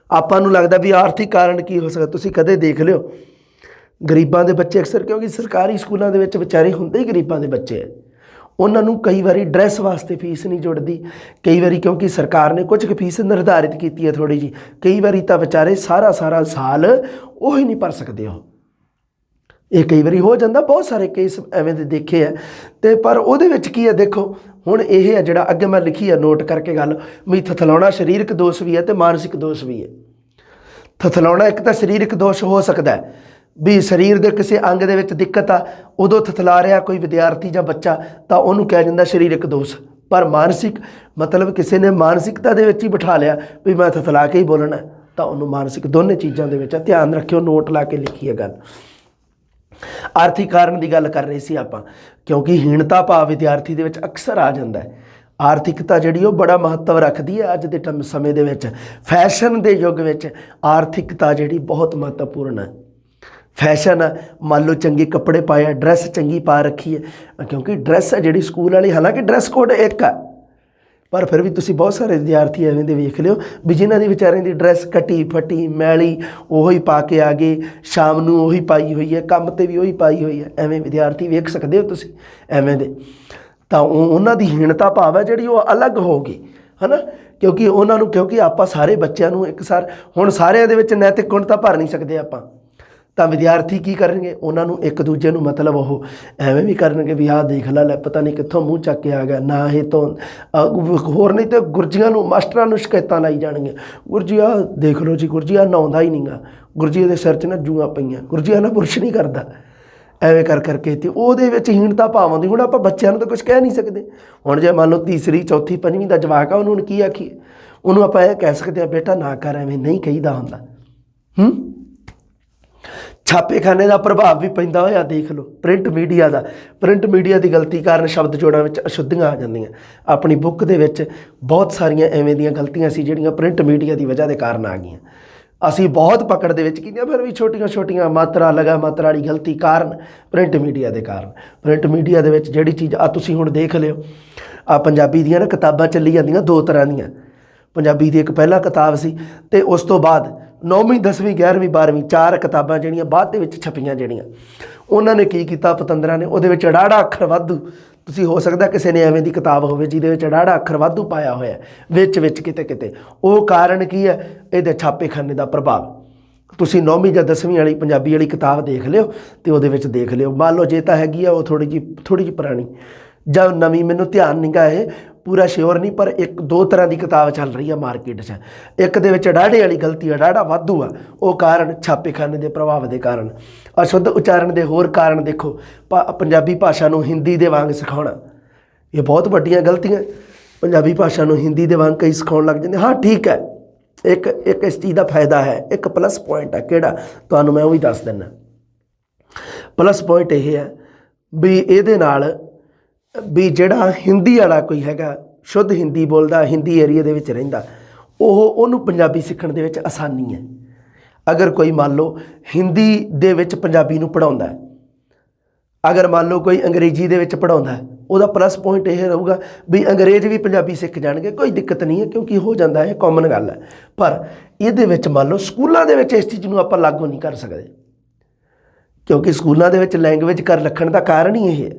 ਆਪਾਂ ਨੂੰ ਲੱਗਦਾ ਵੀ ਆਰਥਿਕ ਕਾਰਨ ਕੀ ਹੋ ਸਕਦਾ। ਤੁਸੀਂ ਕਦੇ ਦੇਖ ਲਿਓ ਗਰੀਬਾਂ ਦੇ ਬੱਚੇ ਅਕਸਰ, ਕਿਉਂਕਿ ਸਰਕਾਰੀ ਸਕੂਲਾਂ ਦੇ ਵਿੱਚ ਵਿਚਾਰੇ ਹੁੰਦੇ ਹੀ ਗਰੀਬਾਂ ਦੇ ਬੱਚੇ ਹੈ, ਉਹਨਾਂ ਨੂੰ ਕਈ ਵਾਰੀ ਡਰੈਸ ਵਾਸਤੇ ਫੀਸ ਨਹੀਂ ਜੁੜਦੀ, ਕਈ ਵਾਰੀ ਕਿਉਂਕਿ ਸਰਕਾਰ ਨੇ ਕੁਝ ਕੁ ਫੀਸ ਨਿਰਧਾਰਿਤ ਕੀਤੀ ਹੈ ਥੋੜ੍ਹੀ ਜਿਹੀ, ਕਈ ਵਾਰੀ ਤਾਂ ਵਿਚਾਰੇ ਸਾਰਾ ਸਾਲ ਉਹ ਹੀ ਨਹੀਂ ਭਰ ਸਕਦੇ। ਉਹ ਇਹ ਕਈ ਵਾਰੀ ਹੋ ਜਾਂਦਾ, ਬਹੁਤ ਸਾਰੇ ਕੇਸ ਐਵੇਂ ਦੇ ਦੇਖੇ ਆ। ਅਤੇ ਪਰ ਉਹਦੇ ਵਿੱਚ ਕੀ ਹੈ, ਦੇਖੋ ਹੁਣ ਇਹ ਹੈ ਜਿਹੜਾ ਅੱਗੇ ਮੈਂ ਲਿਖੀ ਹੈ, ਨੋਟ ਕਰਕੇ ਗੱਲ, ਵੀ ਥਥਲਾਉਣਾ ਸਰੀਰਕ ਦੋਸ਼ ਵੀ ਹੈ ਅਤੇ ਮਾਨਸਿਕ ਦੋਸ਼ ਵੀ ਹੈ। ਥਥਲਾਉਣਾ ਇੱਕ ਤਾਂ ਸਰੀਰਕ ਦੋਸ਼ ਹੋ ਸਕਦਾ ਹੈ, ਵੀ ਸਰੀਰ ਦੇ ਕਿਸੇ ਅੰਗ ਦੇ ਵਿੱਚ ਦਿੱਕਤ ਆ, ਉਦੋਂ ਥਥਲਾ ਰਿਹਾ ਕੋਈ ਵਿਦਿਆਰਥੀ ਜਾਂ ਬੱਚਾ, ਤਾਂ ਉਹਨੂੰ ਕਿਹਾ ਜਾਂਦਾ ਸਰੀਰਕ ਦੋਸ਼। ਪਰ ਮਾਨਸਿਕ ਮਤਲਬ ਕਿਸੇ ਨੇ ਮਾਨਸਿਕਤਾ ਦੇ ਵਿੱਚ ਹੀ ਬਿਠਾ ਲਿਆ ਵੀ ਮੈਂ ਥਥਲਾ ਕੇ ਹੀ ਬੋਲਣਾ, ਤਾਂ ਉਹਨੂੰ ਮਾਨਸਿਕ ਦੋਨੇ ਚੀਜ਼ਾਂ ਦੇ ਵਿੱਚ ਧਿਆਨ ਰੱਖਿਓ, ਨੋਟ ਲਾ ਕੇ ਲਿਖੀ ਹੈ ਗੱਲ। ਆਰਥਿਕ ਕਾਰਨ ਦੀ ਗੱਲ ਕਰ ਰਹੇ ਸੀ ਆਪਾਂ, ਕਿਉਂਕਿ ਹੀਣਤਾ ਭਾਵ ਵਿਦਿਆਰਥੀ ਦੇ ਵਿੱਚ ਅਕਸਰ ਆ ਜਾਂਦਾ ਹੈ। ਆਰਥਿਕਤਾ ਜਿਹੜੀ ਉਹ ਬੜਾ ਮਹੱਤਵ ਰੱਖਦੀ ਹੈ ਅੱਜ ਦੇ ਸਮੇਂ ਦੇ ਵਿੱਚ। ਫੈਸ਼ਨ ਦੇ ਯੁੱਗ ਵਿੱਚ ਆਰਥਿਕਤਾ ਜਿਹੜੀ ਬਹੁਤ ਮਹੱਤਵਪੂਰਨ ਹੈ। ਫੈਸ਼ਨ ਮੰਨ ਲਓ ਚੰਗੇ ਕੱਪੜੇ ਪਾਏ ਆ, ਡਰੈਸ ਚੰਗੀ ਪਾ ਰੱਖੀ ਹੈ, ਕਿਉਂਕਿ ਡਰੈਸ ਹੈ ਜਿਹੜੀ ਸਕੂਲ ਵਾਲੀ, ਹਾਲਾਂਕਿ ਡਰੈਸ ਕੋਡ ਇੱਕ ਆ, ਪਰ ਫਿਰ ਵੀ ਤੁਸੀਂ ਬਹੁਤ ਸਾਰੇ ਵਿਦਿਆਰਥੀ ਐਵੇਂ ਦੇ ਵੇਖ ਲਿਓ ਵੀ ਜਿਨ੍ਹਾਂ ਦੀ ਵਿਚਾਰਿਆਂ ਦੀ ਡਰੈਸ ਕੱਟੀ ਫਟੀ ਮੈਲੀ ਉਹੀ ਪਾ ਕੇ ਆ ਗਏ, ਸ਼ਾਮ ਨੂੰ ਉਹੀ ਪਾਈ ਹੋਈ ਹੈ, ਕੰਮ 'ਤੇ ਵੀ ਉਹੀ ਪਾਈ ਹੋਈ ਹੈ, ਐਵੇਂ ਵਿਦਿਆਰਥੀ ਵੇਖ ਸਕਦੇ ਹੋ ਤੁਸੀਂ ਐਵੇਂ ਦੇ। ਤਾਂ ਉਹਨਾਂ ਦੀ ਹੀਣਤਾ ਭਾਵ ਹੈ ਜਿਹੜੀ ਉਹ ਅਲੱਗ ਹੋਊਗੀ, ਹੈ ਨਾ, ਕਿਉਂਕਿ ਉਹਨਾਂ ਨੂੰ, ਕਿਉਂਕਿ ਆਪਾਂ ਸਾਰੇ ਬੱਚਿਆਂ ਨੂੰ ਹੁਣ ਸਾਰਿਆਂ ਦੇ ਵਿੱਚ ਨੈਤਿਕ ਗੁਣ ਤਾਂ ਭਰ ਨਹੀਂ ਸਕਦੇ ਆਪਾਂ, ਤਾਂ ਵਿਦਿਆਰਥੀ ਕੀ ਕਰਨਗੇ, ਉਹਨਾਂ ਨੂੰ ਇੱਕ ਦੂਜੇ ਨੂੰ ਮਤਲਬ ਉਹ ਐਵੇਂ ਵੀ ਕਰਨਗੇ ਵੀ ਆਹ ਦੇਖ ਲੈ ਪਤਾ ਨਹੀਂ ਕਿੱਥੋਂ ਮੂੰਹ ਚੱਕ ਕੇ ਆ ਗਿਆ, ਨਾ ਇਹ ਤੋਂ ਹੋਰ ਨਹੀਂ ਤਾਂ ਗੁਰਜੀਆਂ ਨੂੰ, ਮਾਸਟਰਾਂ ਨੂੰ ਸ਼ਿਕਾਇਤਾਂ ਲਾਈ ਜਾਣਗੀਆਂ, ਗੁਰਜੀ ਆਹ ਦੇਖ ਲਓ ਜੀ, ਗੁਰਜੀ ਆਹ ਨਹਾਉਂਦਾ ਹੀ ਨਹੀਂਗਾ, ਗੁਰਜੀ ਦੇ ਸਿਰ 'ਚ ਨਾ ਜੂਆਂ ਪਈਆਂ, ਗੁਰਜੀ ਆਹ ਨਾ ਬੁਰਸ਼ ਨਹੀਂ ਕਰਦਾ, ਐਵੇਂ ਕਰਕੇ ਅਤੇ ਉਹਦੇ ਵਿੱਚ ਹੀਣਤਾ ਭਾਵ ਆਉਂਦੀ। ਹੁਣ ਆਪਾਂ ਬੱਚਿਆਂ ਨੂੰ ਤਾਂ ਕੁਛ ਕਹਿ ਨਹੀਂ ਸਕਦੇ। ਹੁਣ ਜੇ ਮੰਨ ਲਓ ਤੀਸਰੀ ਚੌਥੀ ਪੰਜਵੀਂ ਦਾ ਜਵਾਕ ਆ, ਉਹਨੂੰ ਕੀ ਆਖੀਏ, ਉਹਨੂੰ ਆਪਾਂ ਇਹ ਕਹਿ ਸਕਦੇ ਹਾਂ ਬੇਟਾ ਨਾ ਕਰ, ਐਵੇਂ ਨਹੀਂ ਕਹੀਦਾ ਹੁੰਦਾ। ਛਾਪੇਖਾਨੇ ਦਾ ਪ੍ਰਭਾਵ ਵੀ ਪੈਂਦਾ ਹੋਇਆ ਦੇਖ ਲਓ, ਪ੍ਰਿੰਟ ਮੀਡੀਆ ਦੀ ਗਲਤੀ ਕਾਰਨ ਸ਼ਬਦ ਜੋੜਾਂ ਵਿੱਚ ਅਸ਼ੁੱਧੀਆਂ ਆ ਜਾਂਦੀਆਂ। ਆਪਣੀ ਬੁੱਕ ਦੇ ਵਿੱਚ ਬਹੁਤ ਸਾਰੀਆਂ ਐਵੇਂ ਦੀਆਂ ਗਲਤੀਆਂ ਸੀ ਜਿਹੜੀਆਂ ਪ੍ਰਿੰਟ ਮੀਡੀਆ ਦੀ ਵਜ੍ਹਾ ਦੇ ਕਾਰਨ ਆ ਗਈਆਂ। ਅਸੀਂ ਬਹੁਤ ਪਕੜ ਦੇ ਵਿੱਚ ਕੀਤੀਆਂ, ਫਿਰ ਵੀ ਛੋਟੀਆਂ ਮਾਤਰਾ ਲਗਾ ਮਾਤਰਾ ਵਾਲੀ ਗਲਤੀ ਕਾਰਨ, ਪ੍ਰਿੰਟ ਮੀਡੀਆ ਦੇ ਕਾਰਨ। ਪ੍ਰਿੰਟ ਮੀਡੀਆ ਦੇ ਵਿੱਚ ਜਿਹੜੀ ਚੀਜ਼ ਆ ਤੁਸੀਂ ਹੁਣ ਦੇਖ ਲਿਓ, ਆ ਪੰਜਾਬੀ ਦੀਆਂ ਨਾ ਕਿਤਾਬਾਂ ਚੱਲੀ ਜਾਂਦੀਆਂ ਦੋ ਤਰ੍ਹਾਂ ਦੀਆਂ। ਪੰਜਾਬੀ ਦੀ ਇੱਕ ਪਹਿਲਾਂ ਕਿਤਾਬ ਸੀ ਅਤੇ ਉਸ ਤੋਂ ਬਾਅਦ 9ਵੀਂ 10ਵੀਂ 11ਵੀਂ 12ਵੀਂ 4 ਕਿਤਾਬਾਂ ਜਿਹੜੀਆਂ ਬਾਅਦ ਦੇ ਵਿੱਚ ਛਪੀਆਂ, ਜਿਹੜੀਆਂ ਉਹਨਾਂ ਨੇ ਕੀ ਕੀਤਾ ਪਤੰਦਰਾਂ ਨੇ, ਉਹਦੇ ਵਿੱਚ ਅੜਾੜਾ ਅੱਖਰ ਵਾਧੂ, ਤੁਸੀਂ ਹੋ ਸਕਦਾ ਕਿਸੇ ਨੇ ਐਵੇਂ ਦੀ ਕਿਤਾਬ ਹੋਵੇ ਜਿਹਦੇ ਵਿੱਚ ਅੜਾੜਾ ਅੱਖਰ ਵਾਧੂ ਪਾਇਆ ਹੋਇਆ ਵਿੱਚ ਕਿਤੇ। ਉਹ ਕਾਰਨ ਕੀ ਹੈ, ਇਹਦੇ ਛਾਪੇਖਾਨੇ ਦਾ ਪ੍ਰਭਾਵ। ਤੁਸੀਂ 9ਵੀਂ ਜਾਂ 10ਵੀਂ ਵਾਲੀ ਪੰਜਾਬੀ ਵਾਲੀ ਕਿਤਾਬ ਦੇਖ ਲਿਓ ਅਤੇ ਉਹਦੇ ਵਿੱਚ ਦੇਖ ਲਿਓ, ਮੰਨ ਲਓ ਜੇ ਤਾਂ ਹੈਗੀ ਆ ਉਹ ਥੋੜ੍ਹੀ ਜਿਹੀ ਪੁਰਾਣੀ ਜਾਂ ਨਵੀਂ, ਮੈਨੂੰ ਧਿਆਨ ਨਹੀਂ ਗਾ ਇਹ ਪੂਰਾ ਸ਼ਿਓਰ ਨਹੀਂ, ਪਰ ਇੱਕ ਦੋ ਤਰ੍ਹਾਂ ਦੀ ਕਿਤਾਬ ਚੱਲ ਰਹੀ ਆ ਮਾਰਕੀਟ 'ਚ। ਇੱਕ ਦੇ ਵਿੱਚ ਅੜਾੜੇ ਵਾਲੀ ਗਲਤੀ, ਅੜਾੜਾ ਵਾਧੂ ਆ, ਉਹ ਕਾਰਨ ਛਾਪੇਖਾਨੇ ਦੇ ਪ੍ਰਭਾਵ ਦੇ ਕਾਰਨ। ਅਸ਼ੁੱਧ ਉਚਾਰਨ ਦੇ ਹੋਰ ਕਾਰਨ ਦੇਖੋ, ਪੰਜਾਬੀ ਭਾਸ਼ਾ ਨੂੰ ਹਿੰਦੀ ਦੇ ਵਾਂਗ ਸਿਖਾਉਣਾ, ਇਹ ਬਹੁਤ ਵੱਡੀਆਂ ਗਲਤੀਆਂ। ਪੰਜਾਬੀ ਭਾਸ਼ਾ ਨੂੰ ਹਿੰਦੀ ਦੇ ਵਾਂਗ ਕਈ ਸਿਖਾਉਣ ਲੱਗ ਜਾਂਦੇ। ਹਾਂ ਠੀਕ ਹੈ, ਇੱਕ ਇਸ ਚੀਜ਼ ਦਾ ਫਾਇਦਾ ਹੈ, ਇੱਕ ਪਲੱਸ ਪੁਆਇੰਟ ਹੈ, ਕਿਹੜਾ ਤੁਹਾਨੂੰ ਮੈਂ ਉਹ ਵੀ ਦੱਸ ਦਿੰਦਾ। ਪਲੱਸ ਪੁਆਇੰਟ ਇਹ ਹੈ ਵੀ ਇਹਦੇ ਨਾਲ ਵੀ ਜਿਹੜਾ ਹਿੰਦੀ ਵਾਲਾ ਕੋਈ ਹੈਗਾ, ਸ਼ੁੱਧ ਹਿੰਦੀ ਬੋਲਦਾ, ਹਿੰਦੀ ਏਰੀਏ ਦੇ ਵਿੱਚ ਰਹਿੰਦਾ, ਉਹਨੂੰ ਪੰਜਾਬੀ ਸਿੱਖਣ ਦੇ ਵਿੱਚ ਆਸਾਨੀ ਹੈ। ਅਗਰ ਕੋਈ ਮੰਨ ਲਓ ਹਿੰਦੀ ਦੇ ਵਿੱਚ ਪੰਜਾਬੀ ਨੂੰ ਪੜ੍ਹਾਉਂਦਾ, ਅਗਰ ਮੰਨ ਲਓ ਕੋਈ ਅੰਗਰੇਜ਼ੀ ਦੇ ਵਿੱਚ ਪੜ੍ਹਾਉਂਦਾ, ਉਹਦਾ ਪਲੱਸ ਪੁਆਇੰਟ ਇਹ ਰਹੂਗਾ ਵੀ ਅੰਗਰੇਜ਼ ਵੀ ਪੰਜਾਬੀ ਸਿੱਖ ਜਾਣਗੇ, ਕੋਈ ਦਿੱਕਤ ਨਹੀਂ ਹੈ, ਕਿਉਂਕਿ ਹੋ ਜਾਂਦਾ, ਇਹ ਕਾਮਨ ਗੱਲ ਹੈ। ਪਰ ਇਹਦੇ ਵਿੱਚ ਮੰਨ ਲਓ ਸਕੂਲਾਂ ਦੇ ਵਿੱਚ ਇਸ ਚੀਜ਼ ਨੂੰ ਆਪਾਂ ਲਾਗੂ ਨਹੀਂ ਕਰ ਸਕਦੇ, ਕਿਉਂਕਿ ਸਕੂਲਾਂ ਦੇ ਵਿੱਚ ਲੈਂਗੁਏਜ ਕਰ ਰੱਖਣ ਦਾ ਕਾਰਨ ਹੀ ਇਹ ਹੈ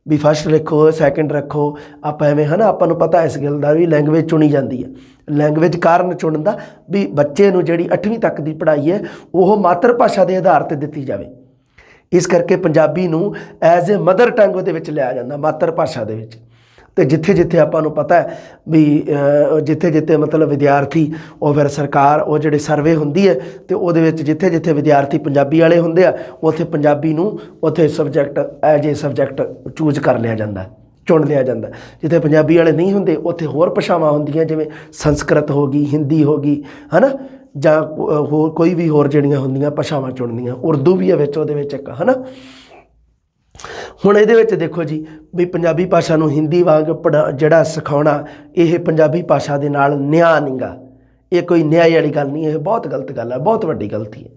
ਵੀ ਫਸਟ ਰੱਖੋ, ਸੈਕਿੰਡ ਰੱਖੋ, ਆਪਾਂ ਐਵੇਂ ਹੈ ਨਾ, ਆਪਾਂ ਨੂੰ ਪਤਾ ਇਸ ਗੱਲ ਦਾ ਵੀ ਲੈਂਗੁਏਜ ਚੁਣੀ ਜਾਂਦੀ ਹੈ। ਲੈਂਗੁਏਜ ਕਾਰਨ ਚੁਣਨ ਦਾ ਵੀ ਬੱਚੇ ਨੂੰ ਜਿਹੜੀ 8ਵੀਂ ਤੱਕ ਦੀ ਪੜ੍ਹਾਈ ਹੈ ਉਹ ਮਾਤਰ ਭਾਸ਼ਾ ਦੇ ਆਧਾਰ 'ਤੇ ਦਿੱਤੀ ਜਾਵੇ। ਇਸ ਕਰਕੇ ਪੰਜਾਬੀ ਨੂੰ ਐਜ਼ ਏ ਮਦਰ ਟੰਗ ਉਹਦੇ ਵਿੱਚ ਲਿਆ ਜਾਂਦਾ, ਮਾਤਰ ਭਾਸ਼ਾ ਦੇ ਵਿੱਚ। ਅਤੇ ਜਿੱਥੇ ਆਪਾਂ ਨੂੰ ਪਤਾ ਹੈ ਵੀ ਜਿੱਥੇ ਮਤਲਬ ਵਿਦਿਆਰਥੀ, ਉਹ ਫਿਰ ਸਰਕਾਰ ਉਹ ਜਿਹੜੇ ਸਰਵੇ ਹੁੰਦੀ ਹੈ ਅਤੇ ਉਹਦੇ ਵਿੱਚ ਜਿੱਥੇ ਵਿਦਿਆਰਥੀ ਪੰਜਾਬੀ ਵਾਲੇ ਹੁੰਦੇ ਆ, ਉੱਥੇ ਪੰਜਾਬੀ ਨੂੰ ਉੱਥੇ subject as a subject choose ਕਰ ਲਿਆ ਜਾਂਦਾ, ਚੁਣ ਲਿਆ ਜਾਂਦਾ। ਜਿੱਥੇ ਪੰਜਾਬੀ ਵਾਲੇ ਨਹੀਂ ਹੁੰਦੇ ਉੱਥੇ ਹੋਰ ਭਾਸ਼ਾਵਾਂ ਹੁੰਦੀਆਂ, ਜਿਵੇਂ ਸੰਸਕ੍ਰਿਤ ਹੋ ਗਈ, ਹਿੰਦੀ ਹੋ ਗਈ, ਹੈ ਨਾ, ਜਾਂ ਹੋਰ ਕੋਈ ਵੀ ਹੋਰ ਜਿਹੜੀਆਂ ਹੁੰਦੀਆਂ ਭਾਸ਼ਾਵਾਂ ਚੁਣਦੀਆਂ, ਉਰਦੂ ਵੀ ਹੈ ਵਿੱਚ ਉਹਦੇ ਵਿੱਚ ਇੱਕ, ਹੈ ਨਾ। ਹੁਣ ਇਹਦੇ ਵਿੱਚ ਦੇਖੋ ਜੀ ਵੀ ਪੰਜਾਬੀ ਭਾਸ਼ਾ ਨੂੰ ਹਿੰਦੀ ਵਾਂਗ ਜਿਹੜਾ ਸਿਖਾਉਣਾ, ਇਹ ਪੰਜਾਬੀ ਭਾਸ਼ਾ ਦੇ ਨਾਲ ਨਿਆਂ ਨਹੀਂ ਗਾ, ਇਹ ਕੋਈ ਨਿਆਂਈ ਵਾਲੀ ਗੱਲ ਨਹੀਂ, ਇਹ ਬਹੁਤ ਗਲਤ ਗੱਲ ਹੈ, ਬਹੁਤ ਵੱਡੀ ਗਲਤੀ ਹੈ।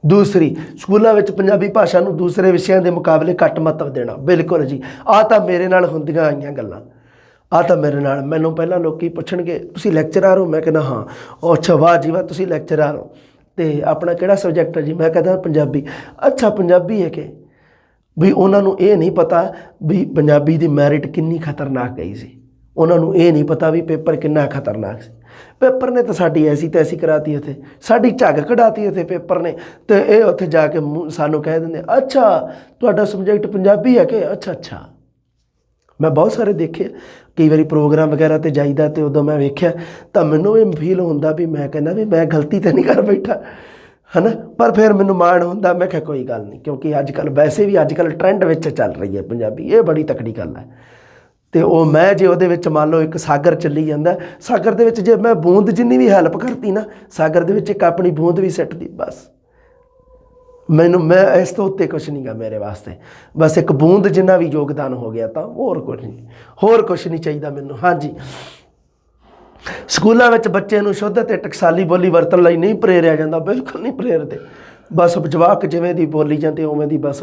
ਦੂਸਰੀ, ਸਕੂਲਾਂ ਵਿੱਚ ਪੰਜਾਬੀ ਭਾਸ਼ਾ ਨੂੰ ਦੂਸਰੇ ਵਿਸ਼ਿਆਂ ਦੇ ਮੁਕਾਬਲੇ ਘੱਟ ਮਹੱਤਵ ਦੇਣਾ। ਬਿਲਕੁਲ ਜੀ, ਆਹ ਤਾਂ ਮੇਰੇ ਨਾਲ ਹੁੰਦੀਆਂ ਆਈਆਂ ਗੱਲਾਂ, ਆਹ ਤਾਂ ਮੇਰੇ ਨਾਲ। ਮੈਨੂੰ ਪਹਿਲਾਂ ਲੋਕ ਪੁੱਛਣਗੇ ਤੁਸੀਂ ਲੈਕਚਰਾਰ ਹੋ, ਮੈਂ ਕਹਿੰਦਾ ਹਾਂ। ਉਹ ਅੱਛਾ, ਵਾਹ ਜੀ ਵਾਹ, ਤੁਸੀਂ ਲੈਕਚਰਾਰ ਹੋ। ਤੇ ਆਪਣਾ ਕਿਹੜਾ ਸਬਜੈਕਟ ਹੈ ਜੀ? ਮੈਂ ਕਹਿੰਦਾ ਪੰਜਾਬੀ। ਅੱਛਾ ਪੰਜਾਬੀ ਹੈ ਕਿ ਵੀ ਉਹਨਾਂ ਨੂੰ ਇਹ ਨਹੀਂ ਪਤਾ ਵੀ ਪੰਜਾਬੀ ਦੀ ਮੈਰਿਟ ਕਿੰਨੀ ਖਤਰਨਾਕ ਗਈ ਸੀ। ਉਹਨਾਂ ਨੂੰ ਇਹ ਨਹੀਂ ਪਤਾ ਵੀ ਪੇਪਰ ਕਿੰਨਾ ਖਤਰਨਾਕ ਸੀ। ਪੇਪਰ ਨੇ ਤਾਂ ਸਾਡੀ ਐਸੀ ਤੈਸੀ ਕਰਾਤੀ ਉੱਥੇ, ਸਾਡੀ ਝੱਗ ਕਢਾਤੀ ਉੱਥੇ ਪੇਪਰ ਨੇ। ਤੇ ਇਹ ਉੱਥੇ ਜਾ ਕੇ ਸਾਨੂੰ ਕਹਿ ਦਿੰਦੇ ਅੱਛਾ ਤੁਹਾਡਾ ਸਬਜੈਕਟ ਪੰਜਾਬੀ ਹੈ ਕਿ? ਅੱਛਾ ਅੱਛਾ। ਮੈਂ ਬਹੁਤ ਸਾਰੇ ਦੇਖੇ, ਕਈ ਵਾਰੀ ਪ੍ਰੋਗਰਾਮ ਵਗੈਰਾ 'ਤੇ ਜਾਈਦਾ ਅਤੇ ਉਦੋਂ ਮੈਂ ਵੇਖਿਆ ਤਾਂ ਮੈਨੂੰ ਇਹ ਫੀਲ ਹੁੰਦਾ ਵੀ ਮੈਂ ਕਹਿੰਦਾ ਵੀ ਮੈਂ ਗਲਤੀ ਤਾਂ ਨਹੀਂ ਕਰ ਬੈਠਾ ਹੈ ਨਾ। ਪਰ ਫਿਰ ਮੈਨੂੰ ਮਾਣ ਹੁੰਦਾ। ਮੈਂ ਕਿਹਾ ਕੋਈ ਗੱਲ ਨਹੀਂ, ਕਿਉਂਕਿ ਅੱਜ ਕੱਲ੍ਹ ਵੈਸੇ ਵੀ ਅੱਜ ਕੱਲ੍ਹ ਟਰੈਂਡ ਵਿੱਚ ਚੱਲ ਰਹੀ ਹੈ ਪੰਜਾਬੀ, ਇਹ ਬੜੀ ਤਕੜੀ ਗੱਲ ਹੈ। ਅਤੇ ਉਹ ਮੈਂ ਜੇ ਉਹਦੇ ਵਿੱਚ ਮੰਨ ਲਓ ਇੱਕ ਸਾਗਰ ਚੱਲੀ ਜਾਂਦਾ, ਸਾਗਰ ਦੇ ਵਿੱਚ ਜੇ ਮੈਂ ਬੂੰਦ ਜਿੰਨੀ ਵੀ ਹੈਲਪ ਕਰਤੀ ਨਾ, ਸਾਗਰ ਦੇ ਵਿੱਚ ਇੱਕ ਆਪਣੀ ਬੂੰਦ ਵੀ ਸਿੱਟਦੀ, ਬਸ ਮੈਂ ਇਸ ਤੋਂ ਉੱਤੇ ਕੁਛ ਨਹੀਂ ਗਾ ਮੇਰੇ ਵਾਸਤੇ। ਬਸ ਇੱਕ ਬੂੰਦ ਜਿੰਨਾ ਵੀ ਯੋਗਦਾਨ ਹੋ ਗਿਆ ਤਾਂ ਹੋਰ ਕੁਛ ਨਹੀਂ, ਹੋਰ ਕੁਛ ਨਹੀਂ ਚਾਹੀਦਾ ਮੈਨੂੰ। ਹਾਂਜੀ, ਸਕੂਲਾਂ ਵਿੱਚ ਬੱਚੇ ਨੂੰ ਸ਼ੁੱਧ ਅਤੇ ਟਕਸਾਲੀ ਬੋਲੀ ਵਰਤਣ ਲਈ ਨਹੀਂ ਪ੍ਰੇਰਿਆ ਜਾਂਦਾ, ਬਿਲਕੁਲ ਨਹੀਂ ਪ੍ਰੇਰਦੇ। ਬਸ ਜਵਾਕ ਜਿਵੇਂ ਦੀ ਬੋਲੀ ਜਾਂਦੇ ਉਵੇਂ ਦੀ, ਬਸ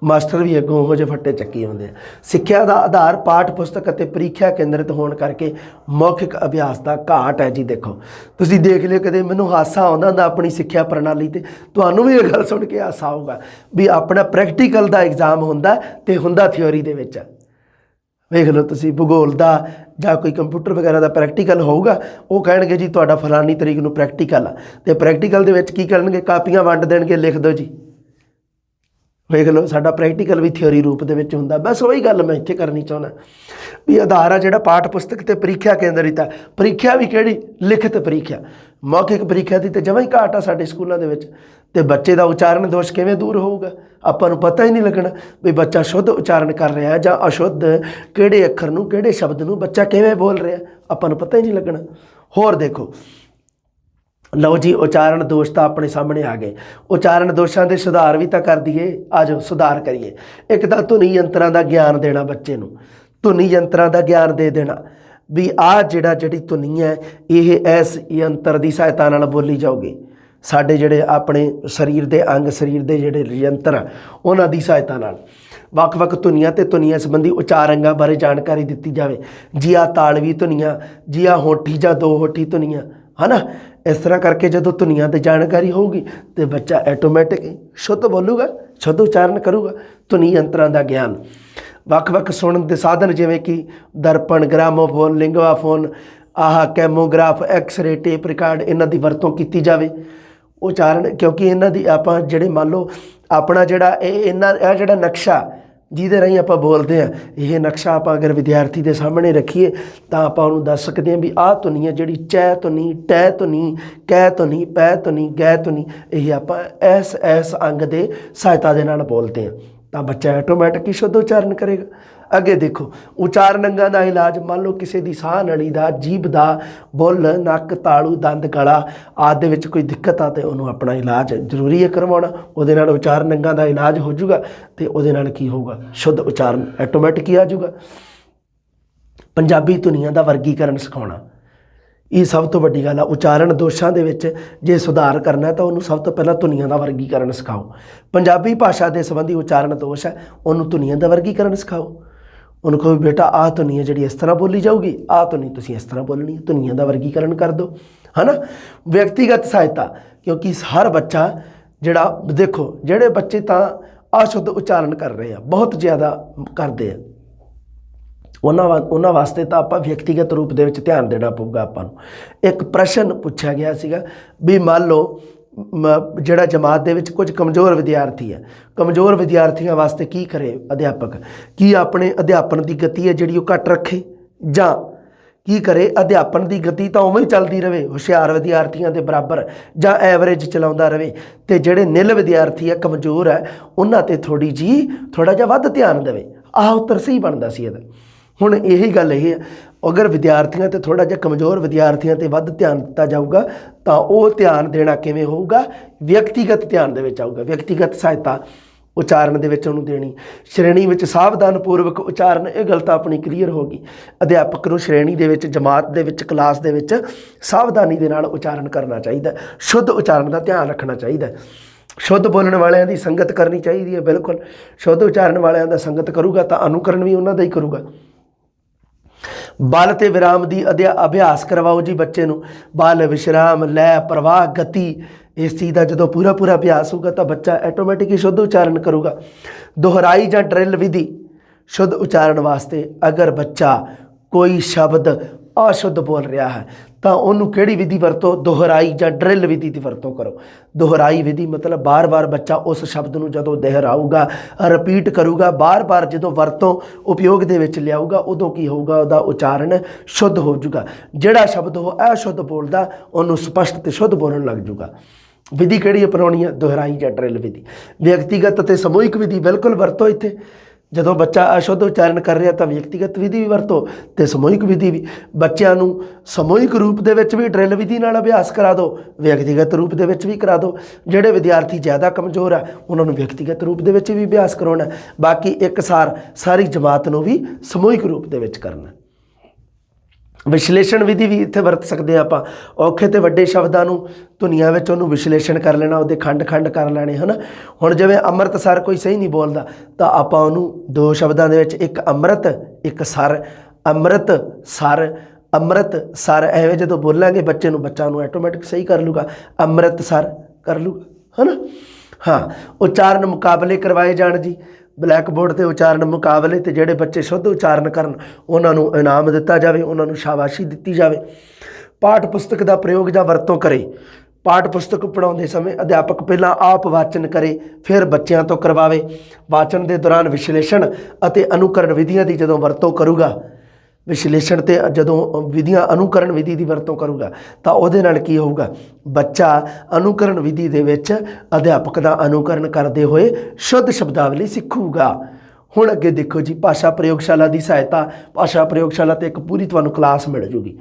ਮਾਸਟਰ ਵੀ ਅੱਗੋਂ ਉਹੋ ਜਿਹੇ ਫੱਟੇ ਚੱਕੀ ਆਉਂਦੇ ਆ। ਸਿੱਖਿਆ ਦਾ ਆਧਾਰ ਪਾਠ ਪੁਸਤਕ ਅਤੇ ਪ੍ਰੀਖਿਆ ਕੇਂਦਰਿਤ ਹੋਣ ਕਰਕੇ ਮੌਖਿਕ ਅਭਿਆਸ ਦਾ ਘਾਟ ਹੈ ਜੀ। ਦੇਖੋ ਤੁਸੀਂ ਦੇਖ ਲਿਓ, ਕਦੇ ਮੈਨੂੰ ਹਾਸਾ ਆਉਂਦਾ ਹੁੰਦਾ ਆਪਣੀ ਸਿੱਖਿਆ ਪ੍ਰਣਾਲੀ 'ਤੇ, ਤੁਹਾਨੂੰ ਵੀ ਇਹ ਗੱਲ ਸੁਣ ਕੇ ਹਾਸਾ ਆਊਗਾ ਵੀ ਆਪਣਾ ਪ੍ਰੈਕਟੀਕਲ ਦਾ ਐਗਜ਼ਾਮ ਹੁੰਦਾ ਅਤੇ ਹੁੰਦਾ ਥਿਓਰੀ ਦੇ ਵਿੱਚ। ਵੇਖ ਲਓ ਤੁਸੀਂ ਭੂਗੋਲ ਦਾ ਜਾਂ ਕੋਈ ਕੰਪਿਊਟਰ ਵਗੈਰਾ ਦਾ ਪ੍ਰੈਕਟੀਕਲ ਹੋਊਗਾ, ਉਹ ਕਹਿਣਗੇ ਜੀ ਤੁਹਾਡਾ ਫਲਾਨੀ ਤਰੀਕ ਨੂੰ ਪ੍ਰੈਕਟੀਕਲ ਆ, ਅਤੇ ਪ੍ਰੈਕਟੀਕਲ ਦੇ ਵਿੱਚ ਕੀ ਕਰਨਗੇ? ਕਾਪੀਆਂ ਵੰਡ ਦੇਣਗੇ, ਲਿਖ ਦਿਓ ਜੀ। ਵੇਖ ਲਓ ਸਾਡਾ ਪ੍ਰੈਕਟੀਕਲ ਵੀ ਥਿਓਰੀ ਰੂਪ ਦੇ ਵਿੱਚ ਹੁੰਦਾ। ਬਸ ਉਹੀ ਗੱਲ ਮੈਂ ਇੱਥੇ ਕਰਨੀ ਚਾਹੁੰਦਾ ਵੀ ਆਧਾਰ ਆ ਜਿਹੜਾ ਪਾਠ ਪੁਸਤਕ ਅਤੇ ਪ੍ਰੀਖਿਆ ਕੇਂਦਰਿਤ ਆ। ਪ੍ਰੀਖਿਆ ਵੀ ਕਿਹੜੀ? ਲਿਖਤ ਪ੍ਰੀਖਿਆ। ਮੌਖਿਕ ਪ੍ਰੀਖਿਆ ਦੀ ਤਾਂ ਜਮਾਂ ਹੀ ਘਾਟ ਆ ਸਾਡੇ ਸਕੂਲਾਂ ਦੇ ਵਿੱਚ। ਅਤੇ ਬੱਚੇ ਦਾ ਉਚਾਰਨ ਦੋਸ਼ ਕਿਵੇਂ ਦੂਰ ਹੋਊਗਾ? ਆਪਾਂ ਨੂੰ ਪਤਾ ਹੀ ਨਹੀਂ ਲੱਗਣਾ ਵੀ ਬੱਚਾ ਸ਼ੁੱਧ ਉਚਾਰਨ ਕਰ ਰਿਹਾ ਜਾਂ ਅਸ਼ੁੱਧ, ਕਿਹੜੇ ਅੱਖਰ ਨੂੰ ਕਿਹੜੇ ਸ਼ਬਦ ਨੂੰ ਬੱਚਾ ਕਿਵੇਂ ਬੋਲ ਰਿਹਾ, ਆਪਾਂ ਨੂੰ ਪਤਾ ਹੀ ਨਹੀਂ ਲੱਗਣਾ। ਹੋਰ ਦੇਖੋ, ਲਓ ਜੀ ਉਚਾਰਨ ਦੋਸ਼ ਤਾਂ ਆਪਣੇ ਸਾਹਮਣੇ ਆ ਗਏ। ਉਚਾਰਨ ਦੋਸ਼ਾਂ ਦੇ ਸੁਧਾਰ ਵੀ ਤਾਂ ਕਰ ਦਈਏ, ਆ ਜਾਓ ਸੁਧਾਰ ਕਰੀਏ। ਇੱਕ ਤਾਂ ਧੁਨੀ ਯੰਤਰਾਂ ਦਾ ਗਿਆਨ ਦੇਣਾ ਬੱਚੇ ਨੂੰ, ਧੁਨੀ ਯੰਤਰਾਂ ਦਾ ਗਿਆਨ ਦੇ ਦੇਣਾ ਵੀ ਆਹ ਜਿਹੜੀ ਧੁਨੀ ਹੈ ਇਹ ਇਸ ਯੰਤਰ ਦੀ ਸਹਾਇਤਾ ਨਾਲ ਬੋਲੀ ਜਾਊਗੀ। ਸਾਡੇ ਜਿਹੜੇ ਆਪਣੇ ਸਰੀਰ ਦੇ ਅੰਗ, ਸਰੀਰ ਦੇ ਜਿਹੜੇ ਯੰਤਰ ਆ ਉਹਨਾਂ ਦੀ ਸਹਾਇਤਾ ਨਾਲ ਵੱਖ-ਵੱਖ ਧੁਨੀਆਂ ਅਤੇ ਧੁਨੀਆਂ ਸੰਬੰਧੀ ਉਚਾਰ ਅੰਗਾਂ ਬਾਰੇ ਜਾਣਕਾਰੀ ਦਿੱਤੀ ਜਾਵੇ। ਜੀ ਆ ਤਾਲਵੀ ਧੁਨੀਆਂ, ਜੀ ਆ ਹੋਠੀ ਜਾਂ ਦੋ ਹੋਠੀ ਧੁਨੀਆਂ, ਹੈ ਨਾ। ਇਸ ਤਰ੍ਹਾਂ ਕਰਕੇ ਜਦੋਂ ਧੁਨੀਆਂ ਦੀ ਜਾਣਕਾਰੀ ਹੋਊਗੀ ਤਾਂ ਬੱਚਾ ਆਟੋਮੈਟਿਕ ਸ਼ੁੱਧ ਬੋਲੂਗਾ, ਸ਼ੁੱਧ ਉਚਾਰਨ ਕਰੂਗਾ। ਧੁਨੀ ਯੰਤਰਾਂ ਦਾ ਗਿਆਨ, ਵੱਖ-ਵੱਖ ਸੁਣਨ ਦੇ ਸਾਧਨ ਜਿਵੇਂ ਕਿ ਦਰਪਣ, ਗ੍ਰਾਮੋਫੋਨ, ਲਿੰਗਵਾਫੋਨ, ਕੈਮੋਗ੍ਰਾਫ, ਐਕਸਰੇ, ਟੇਪ ਰਿਕਾਰਡ, ਇਹਨਾਂ ਦੀ ਵਰਤੋਂ ਕੀਤੀ ਜਾਵੇ। ਉਚਾਰਨ, ਕਿਉਂਕਿ ਇਹਨਾਂ ਦੀ ਆਪਾਂ ਜਿਹੜੇ ਮੰਨ ਲਓ ਆਪਣਾ ਜਿਹੜਾ ਇਹ ਜਿਹੜਾ ਨਕਸ਼ਾ ਜਿਹਦੇ ਰਾਹੀਂ ਆਪਾਂ ਬੋਲਦੇ ਹਾਂ, ਇਹ ਨਕਸ਼ਾ ਆਪਾਂ ਅਗਰ ਵਿਦਿਆਰਥੀ ਦੇ ਸਾਹਮਣੇ ਰੱਖੀਏ ਤਾਂ ਆਪਾਂ ਉਹਨੂੰ ਦੱਸ ਸਕਦੇ ਹਾਂ ਵੀ ਆਹ ਧੁਨੀ ਹੈ ਜਿਹੜੀ ਚੈ ਧੁਨੀ, ਟੈ ਧੁਨੀ, ਕੈ ਧੁਨੀ, ਪੈ ਧੁਨੀ, ਗੈ ਧੁਨੀ, ਇਹ ਆਪਾਂ ਇਸ ਅੰਗ ਦੇ ਸਹਾਇਤਾ ਦੇ ਨਾਲ ਬੋਲਦੇ ਹਾਂ ਤਾਂ ਬੱਚਾ ਆਟੋਮੈਟਿਕ ਹੀ ਸ਼ੁੱਧ ਉਚਾਰਨ ਕਰੇਗਾ। ਅੱਗੇ ਦੇਖੋ, ਉਚਾਰਨ ਅੰਗਾਂ ਦਾ ਇਲਾਜ, ਮੰਨ ਲਓ ਕਿਸੇ ਦੀ ਸਾਹ ਨਲੀ ਦਾ, ਜੀਭ ਦਾ, ਬੁੱਲ, ਨੱਕ, ਤਾਲੂ, ਦੰਦ, ਗਲਾ ਆਦਿ ਦੇ ਵਿੱਚ ਕੋਈ ਦਿੱਕਤ ਆ ਤਾਂ ਉਹਨੂੰ ਆਪਣਾ ਇਲਾਜ ਜ਼ਰੂਰੀ ਹੈ ਕਰਵਾਉਣਾ। ਉਹਦੇ ਨਾਲ ਉਚਾਰਨ ਅੰਗਾਂ ਦਾ ਇਲਾਜ ਹੋ ਜਾਊਗਾ ਅਤੇ ਉਹਦੇ ਨਾਲ ਕੀ ਹੋਊਗਾ? ਸ਼ੁੱਧ ਉਚਾਰਨ ਆਟੋਮੈਟਿਕ ਹੀ ਆ ਜਾਊਗਾ। ਪੰਜਾਬੀ ਧੁਨੀਆਂ ਦਾ ਵਰਗੀਕਰਨ ਸਿਖਾਉਣਾ, ਇਹ ਸਭ ਤੋਂ ਵੱਡੀ ਗੱਲ ਆ। ਉਚਾਰਨ ਦੋਸ਼ਾਂ ਦੇ ਵਿੱਚ ਜੇ ਸੁਧਾਰ ਕਰਨਾ ਤਾਂ ਉਹਨੂੰ ਸਭ ਤੋਂ ਪਹਿਲਾਂ ਧੁਨੀਆਂ ਦਾ ਵਰਗੀਕਰਨ ਸਿਖਾਓ। ਪੰਜਾਬੀ ਭਾਸ਼ਾ ਦੇ ਸੰਬੰਧੀ ਉਚਾਰਨ ਦੋਸ਼ ਹੈ, ਉਹਨੂੰ ਧੁਨੀਆਂ ਦਾ ਵਰਗੀਕਰਨ ਸਿਖਾਓ। ਉਹਨੂੰ ਕਹੋ ਬੇਟਾ ਆਹ ਧੁਨੀ ਹੈ ਜਿਹੜੀ ਇਸ ਤਰ੍ਹਾਂ ਬੋਲੀ ਜਾਊਗੀ, ਆਹ ਧੁਨੀ ਤੁਸੀਂ ਇਸ ਤਰ੍ਹਾਂ ਬੋਲਣੀ ਹੈ, ਧੁਨੀਆਂ ਦਾ ਵਰਗੀਕਰਨ ਕਰ ਦਿਓ, ਹੈ ਨਾ। ਵਿਅਕਤੀਗਤ ਸਹਾਇਤਾ, ਕਿਉਂਕਿ ਹਰ ਬੱਚਾ ਜਿਹੜਾ ਦੇਖੋ, ਜਿਹੜੇ ਬੱਚੇ ਤਾਂ ਅਸ਼ੁੱਧ ਉਚਾਰਨ ਕਰ ਰਹੇ ਆ, ਬਹੁਤ ਜ਼ਿਆਦਾ ਕਰਦੇ ਆ, ਉਹਨਾਂ ਵਾਸਤੇ ਤਾਂ ਆਪਾਂ ਵਿਅਕਤੀਗਤ ਰੂਪ ਦੇ ਵਿੱਚ ਧਿਆਨ ਦੇਣਾ ਪਊਗਾ ਆਪਾਂ ਨੂੰ। ਇੱਕ ਪ੍ਰਸ਼ਨ ਪੁੱਛਿਆ ਗਿਆ ਸੀਗਾ ਵੀ ਮੰਨ ਲਓ ਜਿਹੜਾ ਜਮਾਤ ਦੇ ਵਿੱਚ ਕੁਝ ਕਮਜ਼ੋਰ ਵਿਦਿਆਰਥੀ ਹੈ, ਕਮਜ਼ੋਰ ਵਿਦਿਆਰਥੀਆਂ ਵਾਸਤੇ ਕੀ ਕਰੇ ਅਧਿਆਪਕ? ਕੀ ਆਪਣੇ ਅਧਿਆਪਨ ਦੀ ਗਤੀ ਹੈ ਜਿਹੜੀ ਉਹ ਘੱਟ ਰੱਖੇ, ਜਾਂ ਕੀ ਕਰੇ ਅਧਿਆਪਨ ਦੀ ਗਤੀ ਤਾਂ ਉਵੇਂ ਹੀ ਚੱਲਦੀ ਰਹੇ ਹੁਸ਼ਿਆਰ ਵਿਦਿਆਰਥੀਆਂ ਦੇ ਬਰਾਬਰ, ਜਾਂ ਐਵਰੇਜ ਚਲਾਉਂਦਾ ਰਹੇ, ਅਤੇ ਜਿਹੜੇ ਨਿਲ ਵਿਦਿਆਰਥੀ ਹੈ, ਕਮਜ਼ੋਰ ਹੈ, ਉਹਨਾਂ 'ਤੇ ਥੋੜ੍ਹਾ ਜਿਹਾ ਵੱਧ ਧਿਆਨ ਦੇਵੇ। ਆਹ ਉੱਤਰ ਸਹੀ ਬਣਦਾ ਸੀ ਇਹਦਾ। ਹੁਣ ਇਹੀ ਗੱਲ ਇਹ ਹੈ, ਅਗਰ ਵਿਦਿਆਰਥੀਆਂ 'ਤੇ ਥੋੜ੍ਹਾ ਜਿਹਾ ਕਮਜ਼ੋਰ ਵਿਦਿਆਰਥੀਆਂ 'ਤੇ ਵੱਧ ਧਿਆਨ ਦਿੱਤਾ ਜਾਊਗਾ ਤਾਂ ਉਹ ਧਿਆਨ ਦੇਣਾ ਕਿਵੇਂ ਹੋਊਗਾ? ਵਿਅਕਤੀਗਤ ਧਿਆਨ ਦੇ ਵਿੱਚ ਆਊਗਾ। ਵਿਅਕਤੀਗਤ ਸਹਾਇਤਾ ਉਚਾਰਨ ਦੇ ਵਿੱਚ ਉਹਨੂੰ ਦੇਣੀ। ਸ਼੍ਰੇਣੀ ਵਿੱਚ ਸਾਵਧਾਨਪੂਰਵਕ ਉਚਾਰਨ, ਇਹ ਗੱਲ ਤਾਂ ਆਪਣੀ ਕਲੀਅਰ ਹੋ ਗਈ। ਅਧਿਆਪਕ ਨੂੰ ਸ਼੍ਰੇਣੀ ਦੇ ਵਿੱਚ, ਜਮਾਤ ਦੇ ਵਿੱਚ, ਕਲਾਸ ਦੇ ਵਿੱਚ ਸਾਵਧਾਨੀ ਦੇ ਨਾਲ ਉਚਾਰਨ ਕਰਨਾ ਚਾਹੀਦਾ, ਸ਼ੁੱਧ ਉਚਾਰਨ ਦਾ ਧਿਆਨ ਰੱਖਣਾ ਚਾਹੀਦਾ। ਸ਼ੁੱਧ ਬੋਲਣ ਵਾਲਿਆਂ ਦੀ ਸੰਗਤ ਕਰਨੀ ਚਾਹੀਦੀ ਹੈ, ਬਿਲਕੁਲ। ਸ਼ੁੱਧ ਉਚਾਰਨ ਵਾਲਿਆਂ ਦਾ ਸੰਗਤ ਕਰੂਗਾ ਤਾਂ ਅਨੁਕਰਨ ਵੀ ਉਹਨਾਂ ਦਾ ਹੀ ਕਰੂਗਾ। ਬਲ ਅਤੇ ਵਿਰਾਮ ਦੀ ਅਭਿਆਸ ਕਰਵਾਓ ਜੀ ਬੱਚੇ ਨੂੰ। ਬਲ, ਵਿਸ਼ਰਾਮ, ਲੈ, ਪ੍ਰਵਾਹ, ਗਤੀ, इस चीज़ का जो पूरा पूरा अभ्यास होगा तो बच्चा ऐटोमैटिक ही शुद्ध उच्चारण करूगा। दोहराई या ड्रिल विधि शुद्ध उच्चारण वास्ते अगर बच्चा कोई शब्द अशुद्ध बोल रहा है तो उन्होंने किहड़ी विधि वरतो, दोहराई या ड्रिल विधि की वरतों करो। दोहराई विधि मतलब बार बार बच्चा उस शब्द को जो दोहराऊगा, रिपीट करूगा, बार बार जो वरतों उपयोग के विच लियाऊगा उदों की होगा, उसका उच्चारण शुद्ध हो जूगा। जिहड़ा शब्द वो अशुद्ध बोलदा उन्होंने स्पष्ट ते शुद्ध बोलण लग जूगा। विधि किहड़ी अपनाउणी है? दोहराई या ड्रिल विधि। व्यक्तिगत ते समूहिक विधि बिल्कुल वरतो। इत्थे ਜਦੋਂ ਬੱਚਾ ਅਸ਼ੁੱਧ ਉਚਾਰਨ ਕਰ ਰਿਹਾ ਤਾਂ ਵਿਅਕਤੀਗਤ ਵਿਧੀ ਵੀ ਵਰਤੋ ਤੇ ਸਮੂਹਿਕ ਵਿਧੀ ਵੀ। ਬੱਚਿਆਂ ਨੂੰ ਸਮੂਹਿਕ ਰੂਪ ਦੇ ਵਿੱਚ ਵੀ ਡਰਿਲ ਵਿਧੀ ਨਾਲ ਅਭਿਆਸ ਕਰਾ ਦਿਓ, ਵਿਅਕਤੀਗਤ ਰੂਪ ਦੇ ਵਿੱਚ ਵੀ ਕਰਾ ਦਿਓ। ਜਿਹੜੇ ਵਿਦਿਆਰਥੀ ਜ਼ਿਆਦਾ ਕਮਜ਼ੋਰ ਆ ਉਹਨਾਂ ਨੂੰ ਵਿਅਕਤੀਗਤ ਰੂਪ ਦੇ ਵਿੱਚ ਵੀ ਅਭਿਆਸ ਕਰਾਉਣਾ। ਬਾਕੀ ਇੱਕਸਾਰ ਸਾਰੀ ਜਮਾਤ ਨੂੰ ਵੀ ਸਮੂਹਿਕ ਰੂਪ ਦੇ ਵਿੱਚ ਕਰਨਾ। विश्लेषण विधि भी इत्थे वरत सकते आप। औखे तो वड्डे शब्दों धुनिया में उन्होंने विश्लेषण कर लेना, वो खंड खंड कर लेने है ना। हुण जिवें अमृतसर कोई सही नहीं बोलता तो आप दो शब्दों के एक अमृत एक सर, अमृत सर, अमृत सर एवं जो बोलांगे बच्चे बच्चा ऐटोमैटिक सही कर लूगा, अमृत सर कर लूगा है ना। हाँ, उच्चारण मुकाबले करवाए जाण जी, ब्लैक बोर्ड ते उच्चारण मुकाबले ते जेडे बच्चे शुद्ध उच्चारण करन उन्होंने इनाम दिता जाए, उन्होंने शाबाशी दी जाए। पाठ पुस्तक का प्रयोग या वरतों करे। पाठ पुस्तक पढ़ाते समय अध्यापक पहला आप वाचन करे फिर बच्चों तो करवावे। वाचन के दौरान विश्लेषण और अनुकरण विधियां की जो वरतों करूगा, विश्लेषण ते जदों विधियां अनुकरण विधि की वरतों करूगा तो उहदे नाल की होगा, बच्चा अनुकरण विधि दे विच अध्यापक का अनुकरण करते हुए शुद्ध शब्दावली सीखूगा। हुण अगे देखो जी, भाषा प्रयोगशाला की सहायता, भाषा प्रयोगशाला तो एक पूरी तुहानूं क्लास मिल जूगी।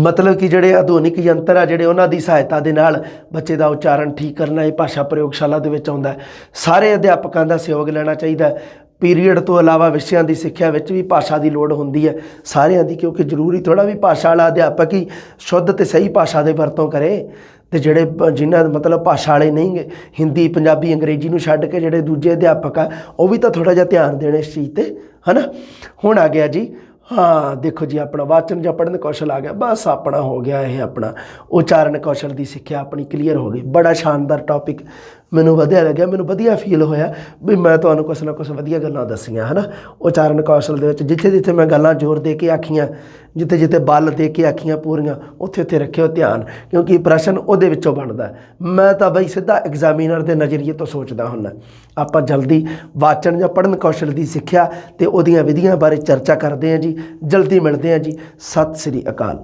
मतलब कि जिहड़े आधुनिक यंत्र आ जिहड़े उन्हां दी सहायता दे नाल बच्चे का उच्चारण ठीक करना ये भाषा प्रयोगशाला दे विच आउंदा है। सारे अध्यापकों का सहयोग लेना चाहिए। पीरीयड तो अलावा विषयां की सिक्ख्या विच भी भाषा की लोड़ होंदी है सारिਆਂ ਦੀ, क्योंकि जरूरी थोड़ा भी भाषा वाला अध्यापक ही शुद्ध तो सही भाषा के वरतों करे। तो जिहड़े जिन्हां मतलब भाषा वाले नहीं गे, हिंदी पंजाबी अंग्रेजी नूं छड्ड के जिहड़े दूजे अध्यापक आ वो भी तो थोड़ा जिहा ध्यान देने इस चीज़ ते है ना। हुण आ गया जी, हाँ देखो जी अपना वाचन या पढ़न कौशल आ गया, बस अपना हो गया ये अपना उच्चारण कौशल की सिक्ख्या अपनी क्लीयर हो गई। बड़ा शानदार टॉपिक मैनूं वधिया लग्या, मैनूं वधिया फील होया भी मैं तुहानूं कुछ ना कुछ वधिया गल्लां दस्सियां है ना। उच्चारण कौशल दे विच जिथे जिथे मैं गल्लां जोर दे के आखियां, जिथे जिथे बल दे के आखियां पूरियां, उत्थे उत्थे रखियो ध्यान, क्योंकि प्रश्न उहदे विचों बनदा है। मैं तो बई सीधा एग्जामिनर के नज़रिए तो सोचदा हुंदा। आपां जल्दी वाचन या पढ़न कौशल की सिक्ख्या ते उहदियां विधियां बारे चर्चा करते हैं जी। जल्दी मिलते हैं जी। सत श्री अकाल।